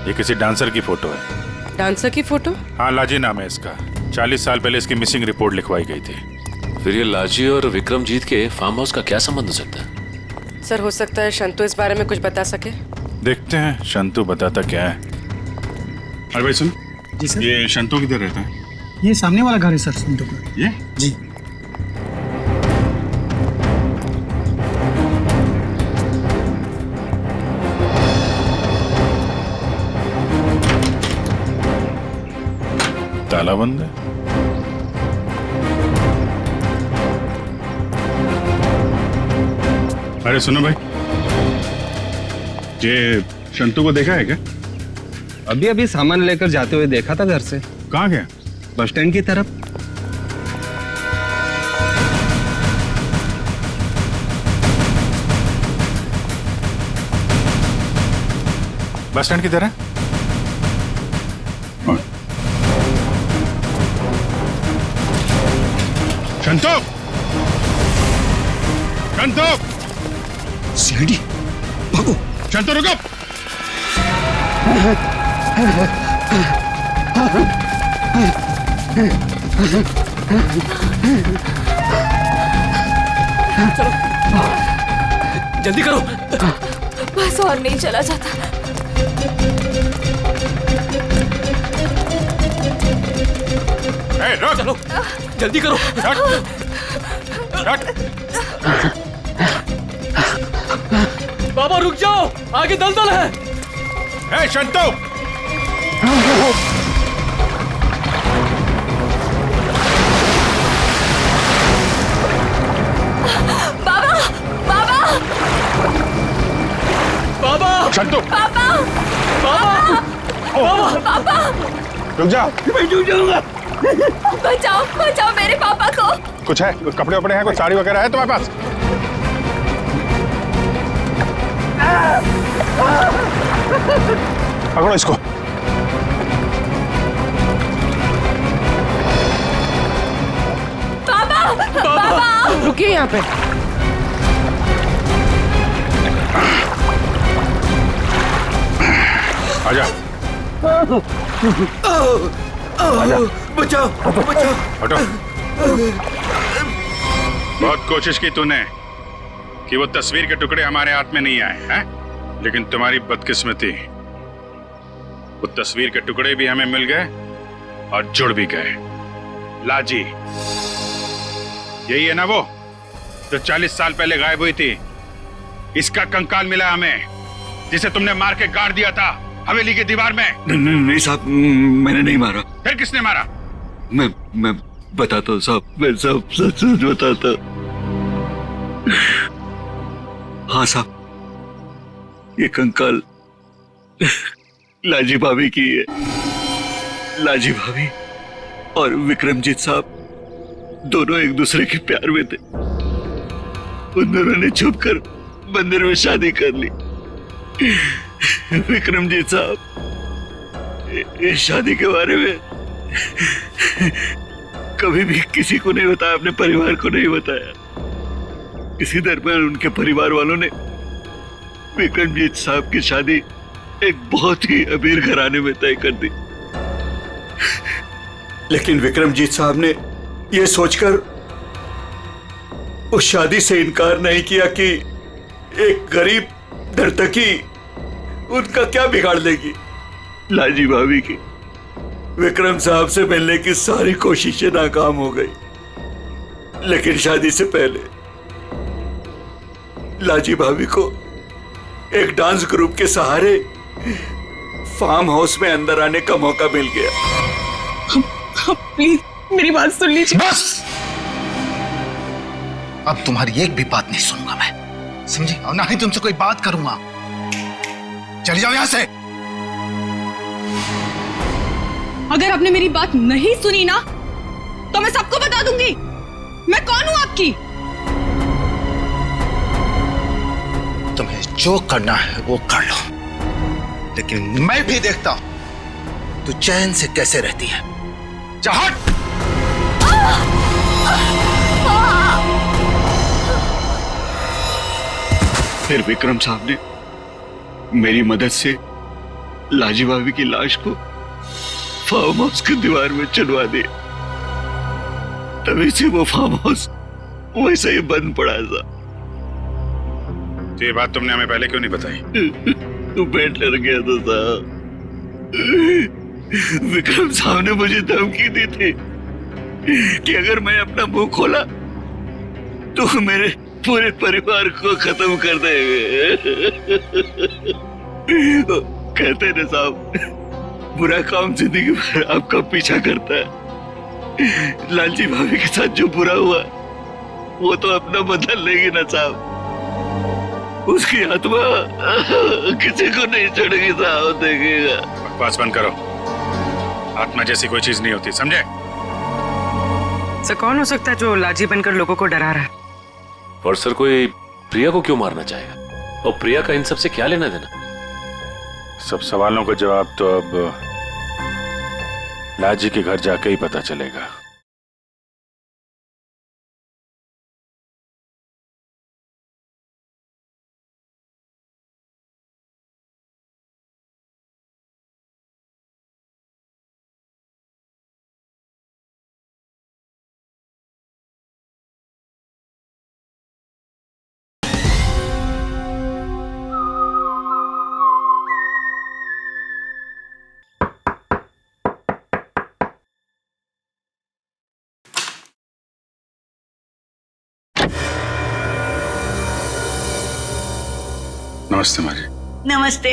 ये किसी डांसर की फोटो है। डांसर की फोटो? हाँ, लाजी नाम है इसका। 40 साल पहले इसकी मिसिंग रिपोर्ट लिखवाई गई थी। फिर ये लाजी और विक्रमजीत के फार्म हाउस का क्या संबंध हो सकता है? सर, हो सकता है शंतु इस बारे में कुछ बता सके। देखते हैं शंतु बताता क्या है। अरे भाई सुन। जी सर। ये शंतु किधर रहता है? ये सामने वाला घर है सर, संतु का। ये? जी। ताला बंद है। अरे सुनो भाई, ये शंतु को देखा है क्या? अभी अभी सामान लेकर जाते हुए देखा था घर से। कहाँ गया? बस स्टैंड की तरफ। बस स्टैंड की तरह? शंतु! शंतु! सीढ़ी भागो। शंतु रुको! जल्दी करो। बस और नहीं चला जाता। रुक। चलो जल्दी करो। बाबा रुक जाओ, आगे दलदल है। शंतु! बाबा! बाबा! बाबा! शंतु! बाबा! बाबा! बाबा! रुक जा। मैं डूब जाऊंगा। बचाओ, बचाओ मेरे पापा को। कुछ है? कपड़े वपड़े हैं? कुछ साड़ी वगैरह है तुम्हारे पास? पकड़ो इसको। बाबा! बाबा! रुकिए यहाँ पे। आजा। बचाओ, बचाओ। हटो। बहुत कोशिश की तूने कि वो तस्वीर के टुकड़े हमारे हाथ में नहीं आए हैं, लेकिन तुम्हारी बदकिस्मती, वो तस्वीर के टुकड़े भी हमें मिल गए और जुड़ भी गए। लाजी, यही है ना वो जो 40 साल पहले गायब हुई थी? इसका कंकाल मिला हमें, जिसे तुमने मार के गाड़ दिया था हवेली की दीवार में। नहीं साहब, मैंने नहीं मारा। फिर किसने मारा? मैं बताता हूँ साहब, मैं सब सच बताता। हाँ साहब, ये कंकाल लाजी भाभी की है। लाजी भाभी और विक्रमजीत साहब दोनों एक दूसरे के प्यार में थे। उन दोनों ने छुपकर मंदिर में शादी कर ली। विक्रमजीत साहब इस शादी के बारे में कभी भी किसी को नहीं बताया, अपने परिवार को नहीं बताया। इसी दरमियान उनके परिवार वालों ने विक्रमजीत साहब की शादी एक बहुत ही अमीर घराने में तय कर दी। लेकिन विक्रमजीत साहब ने यह सोचकर उस शादी से इनकार नहीं किया कि एक गरीब नर्तकी उनका क्या बिगाड़ लेगी। लाजी भाभी की विक्रम साहब से मिलने की सारी कोशिशें नाकाम हो गई, लेकिन शादी से पहले लाजी भाभी को एक डांस ग्रुप के सहारे फार्म हाउस में अंदर आने का मौका मिल गया। प्लीज मेरी बात सुन लीजिए। बस, अब तुम्हारी एक भी बात नहीं सुनूंगा मैं, समझी? और ना ही तुमसे कोई बात करूंगा। चली जाओ यहां से। अगर आपने मेरी बात नहीं सुनी ना तो मैं सबको बता दूंगी मैं कौन हूं आपकी। तुम्हें जो करना है वो कर लो, लेकिन मैं भी देखता हूं तू चैन से कैसे रहती है। जा हट। फिर विक्रम साहब ने मेरी मदद से लाजी भाभी की लाश को फार्म हाउस की दीवार में चढ़वा दे। तभी से वो फार्म हाउस वैसे ही बंद पड़ा था। तो ये बात तुमने हमें पहले क्यों नहीं बताई? तो मैं डर गया था साहब। विक्रम साहब ने मुझे धमकी दी थी कि अगर मैं अपना मुंह खोला तो मेरे पूरे परिवार को खत्म कर देंगे। कहते हैं ना साहब, बुरा काम जिंदगी भर आपका पीछा करता है। लालजी भाभी के साथ जो बुरा हुआ वो तो अपना बदल लेगी ना साहब। उसकी आत्मा किसी को नहीं छोड़ेगी साहब, देखिएगा। बकवास बंद करो। आत्मा जैसी कोई चीज नहीं होती, समझे? सर कौन हो सकता है जो लाजी बनकर लोगों को डरा रहा है? और सर कोई प्रिया को क्यों मारना चाहेगा? और प्रिया का इन सब से क्या लेना देना? सब सवालों का जवाब तो अब लाजी के घर जाके ही पता चलेगा। नमस्ते माँ जी। नमस्ते।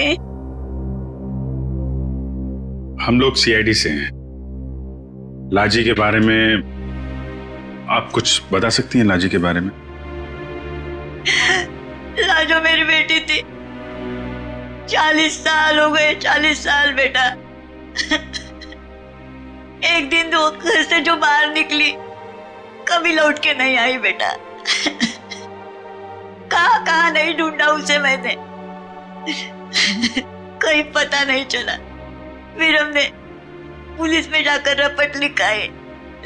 हम लोग सीआईडी से हैं। लाजी के बारे में आप कुछ बता सकती हैं? लाजी के बारे में? लाजो मेरी बेटी थी। 40 साल हो गए, 40 साल बेटा। एक दिन वो घर से जो बाहर निकली कभी लौट के नहीं आई बेटा। कहाँ नहीं ढूंढा उसे मैंने, कहीं पता नहीं चला। फिर हमने पुलिस में जाकर रपट लिखा है,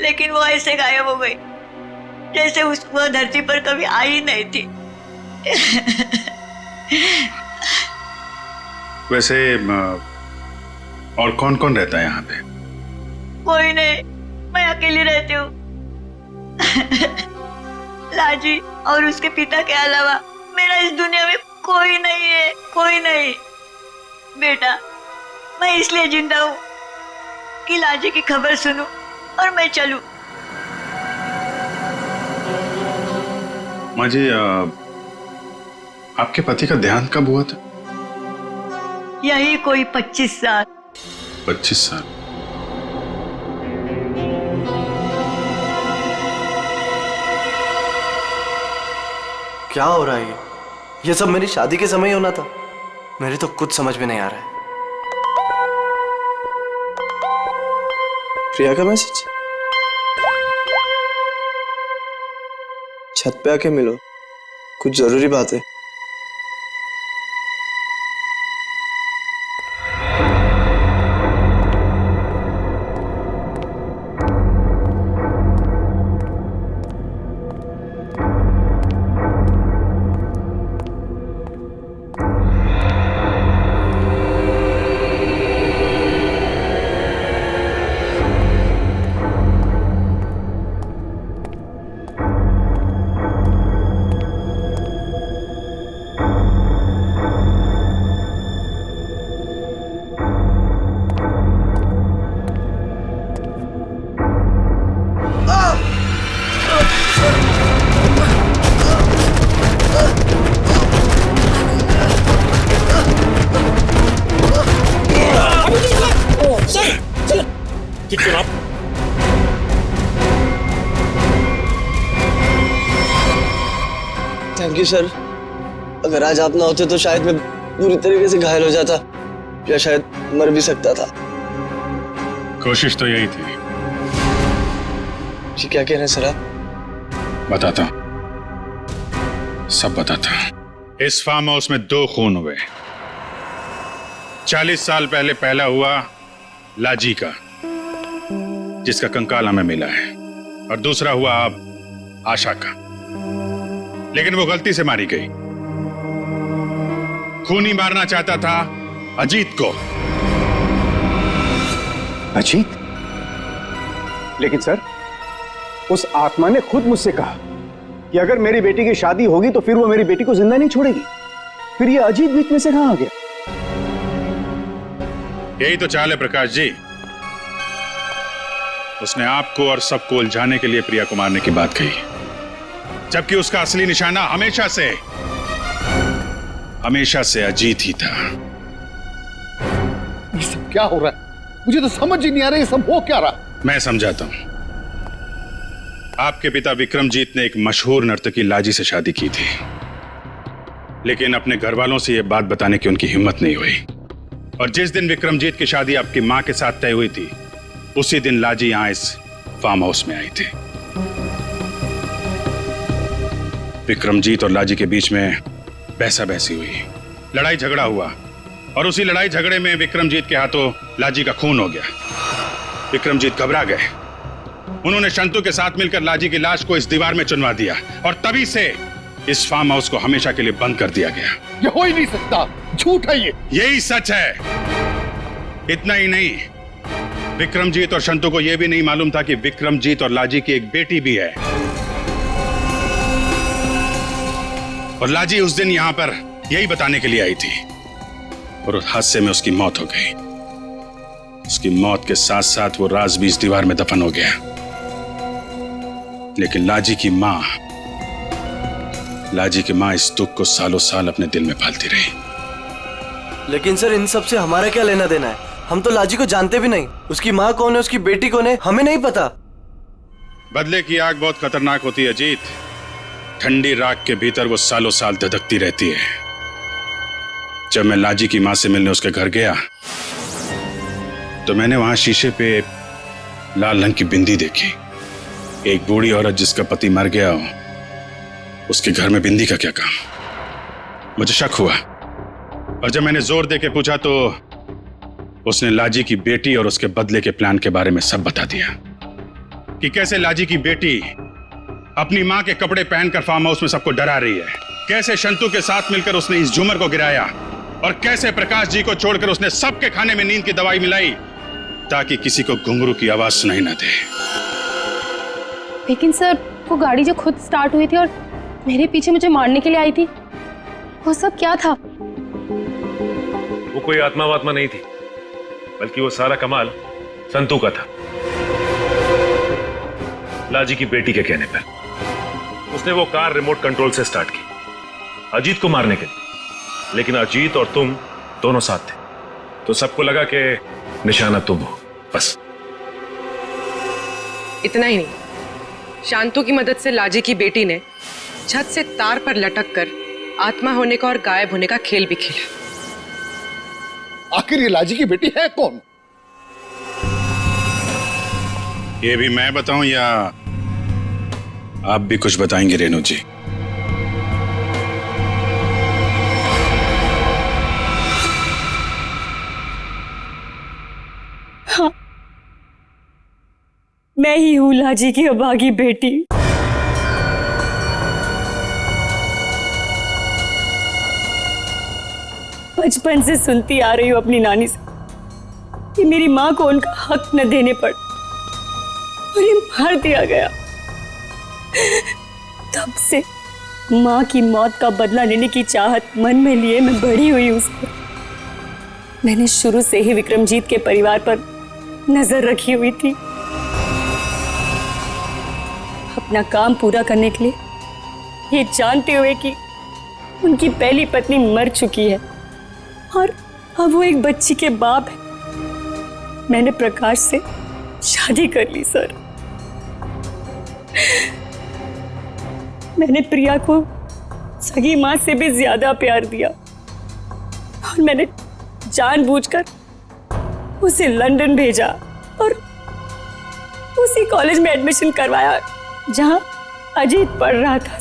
लेकिन वो ऐसे गायब हो गई जैसे वो धरती पर कभी आई नहीं थी। वैसे और कौन कौन रहता है यहाँ पे? कोई नहीं, मैं अकेली रहती हूँ। लाजी और उसके पिता के अलावा मेरा इस दुनिया में कोई नहीं है, कोई नहीं। बेटा मैं इसलिए जिंदा हूँ कि लाजी की खबर सुनूं और मैं चलूं। माँ जी, आपके पति का देहांत कब हुआ था? यही कोई 25 साल। 25 साल? क्या हो रहा है ये सब मेरी शादी के समय ही होना था। मेरे तो कुछ समझ में नहीं आ रहा है। प्रिया का मैसेज? छत पे आके मिलो, कुछ जरूरी बात है। Thank you sir. अगर आज आप ना होते तो शायद मैं बुरी तरीके से घायल हो जाता या शायद मर भी सकता था। कोशिश तो यही थी। जी क्या कह रहे हैं सर आप? बताता हूं, सब बताता हूं। इस फार्म हाउस में 2 खून हुए। 40 साल पहले पहला हुआ लाजी का, जिसका कंकाल हमें मिला है, और दूसरा हुआ अब आशा का, लेकिन वो गलती से मारी गई। खूनी मारना चाहता था अजीत को। अजीत? लेकिन सर, उस आत्मा ने खुद मुझसे कहा कि अगर मेरी बेटी की शादी होगी तो फिर वो मेरी बेटी को जिंदा नहीं छोड़ेगी। फिर ये अजीत बीच में से कहां आ गया? यही तो चाल है प्रकाश जी। उसने आपको और सबको उलझाने के लिए प्रिया को मारने की बात कही, जबकि उसका असली निशाना हमेशा से अजीत ही था। ये सब क्या हो रहा है? मुझे तो समझ ही नहीं आ रहा ये सब हो क्या रहा। मैं समझाता हूं। आपके पिता विक्रमजीत ने एक मशहूर नर्तकी लाजी से शादी की थी, लेकिन अपने घर वालों से यह बात बताने की उनकी हिम्मत नहीं हुई। और जिस दिन विक्रमजीत की शादी आपकी मां के साथ तय हुई थी, उसी दिन लाजी यहां इस फार्म हाउस में आई थी। विक्रमजीत और लाजी के बीच में बहसा बहसी हुई, लड़ाई झगड़ा हुआ, और उसी लड़ाई झगड़े में विक्रमजीत के हाथों लाजी का खून हो गया। विक्रमजीत घबरा गए। उन्होंने शंतु के साथ मिलकर लाजी की लाश को इस दीवार में चुनवा दिया, और तभी से इस फार्म हाउस को हमेशा के लिए बंद कर दिया गया। ये हो ही नहीं सकता, झूठ है ये। यही सच है। इतना ही नहीं, विक्रमजीत और शंतु को यह भी नहीं मालूम था कि विक्रमजीत और लाजी की एक बेटी भी है। और लाजी उस दिन यहां पर यही बताने के लिए आई थी, और उस हादसे में उसकी मौत हो गई। उसकी मौत के साथ साथ वो राज भी इस दीवार में दफन हो गया। लेकिन लाजी की मां इस दुख को सालों साल अपने दिल में पालती रही। लेकिन सर, इन सब से हमारा क्या लेना देना है? हम तो लाजी को जानते भी नहीं। उसकी माँ कौन है, उसकी बेटी कौन है, हमें नहीं पता। बदले की आग बहुत खतरनाक होती है अजीत। ठंडी राख के भीतर वो सालों साल धधकती रहती है। जब मैं लाजी की मां से मिलने उसके घर गया, तो मैंने वहां शीशे पे लाल रंग की बिंदी देखी। एक बूढ़ी औरत जिसका पति मर गया हो, उसके घर में बिंदी का क्या काम? मुझे शक हुआ, और जब मैंने जोर दे के पूछा तो उसने लाजी की बेटी और उसके बदले के प्लान के बारे में सब बता दिया, कि कैसे लाजी की बेटी अपनी मां के कपड़े पहनकर फार्म हाउस में सबको डरा रही है, कैसे शंतु के साथ मिलकर उसने इस झूमर को गिराया, और कैसे प्रकाश जी को छोड़कर उसने सबके खाने में नींद की दवाई मिलाई ताकि किसी को घुंघरू की आवाज सुनाई ना दे। लेकिन सर, वो गाड़ी जो खुद स्टार्ट हुई थी और मेरे पीछे मुझे मारने के लिए आई थी, वो सब क्या था? वो कोई आत्मा वात्मा नहीं थी, बल्कि वो सारा कमाल संतू का था। लाजी की बेटी के कहने पर उसने वो कार रिमोट कंट्रोल से स्टार्ट की अजीत को मारने के लिए, लेकिन अजीत और तुम दोनों साथ थे, तो सबको लगा कि निशाना तुम हो। बस इतना ही नहीं, शांतु की मदद से लाजी की बेटी ने छत से तार पर लटक कर आत्मा होने का और गायब होने का खेल भी खेला। आखिर ये लाजी की बेटी है कौन? ये भी मैं बताऊं या आप भी कुछ बताएंगे रेणु जी? हाँ, मैं ही हूं लाजी की अभागी बेटी। बचपन से सुनती आ रही हूं अपनी नानी से कि मेरी मां को उनका हक न देने पर उन्हें मार दिया गया। तब से मां की मौत का बदला लेने की चाहत मन में लिए मैं बड़ी हुई उस पर। मैंने शुरू से ही विक्रमजीत के परिवार पर नजर रखी हुई थी। अपना काम पूरा करने के लिए, ये जानते हुए कि उनकी पहली पत्नी मर चुकी है और अब वो एक बच्ची के बाप है, मैंने प्रकाश से शादी कर ली सर। मैंने प्रिया को सगी मां से भी ज्यादा प्यार दिया और मैंने जानबूझकर उसे लंदन भेजा और उसी कॉलेज में एडमिशन करवाया जहां अजीत पढ़ रहा था।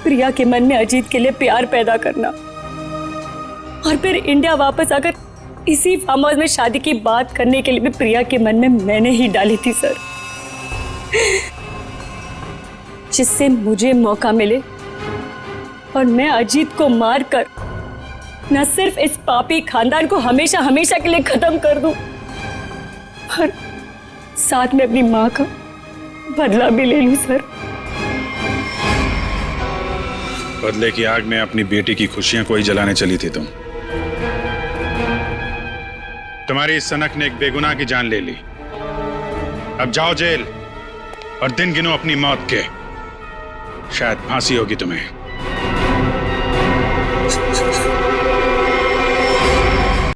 प्रिया के मन में अजीत के लिए प्यार पैदा करना और फिर इंडिया वापस आकर इसी फार्म हाउस में शादी की बात करने के लिए भी प्रिया के मन में मैंने ही डाली थी सर। जिससे मुझे मौका मिले और मैं अजीत को मारकर न सिर्फ इस पापी खानदान को हमेशा हमेशा के लिए खत्म कर दूं, और साथ में अपनी मां का बदला भी ले लूं सर। बदले की आग में अपनी बेटी की खुशियां कोई जलाने चली थी तुम। तुम्हारी इस सनक ने एक बेगुनाह की जान ले ली। अब जाओ जेल और दिन गिनो अपनी मौत के। शायद फांसी होगी तुम्हें।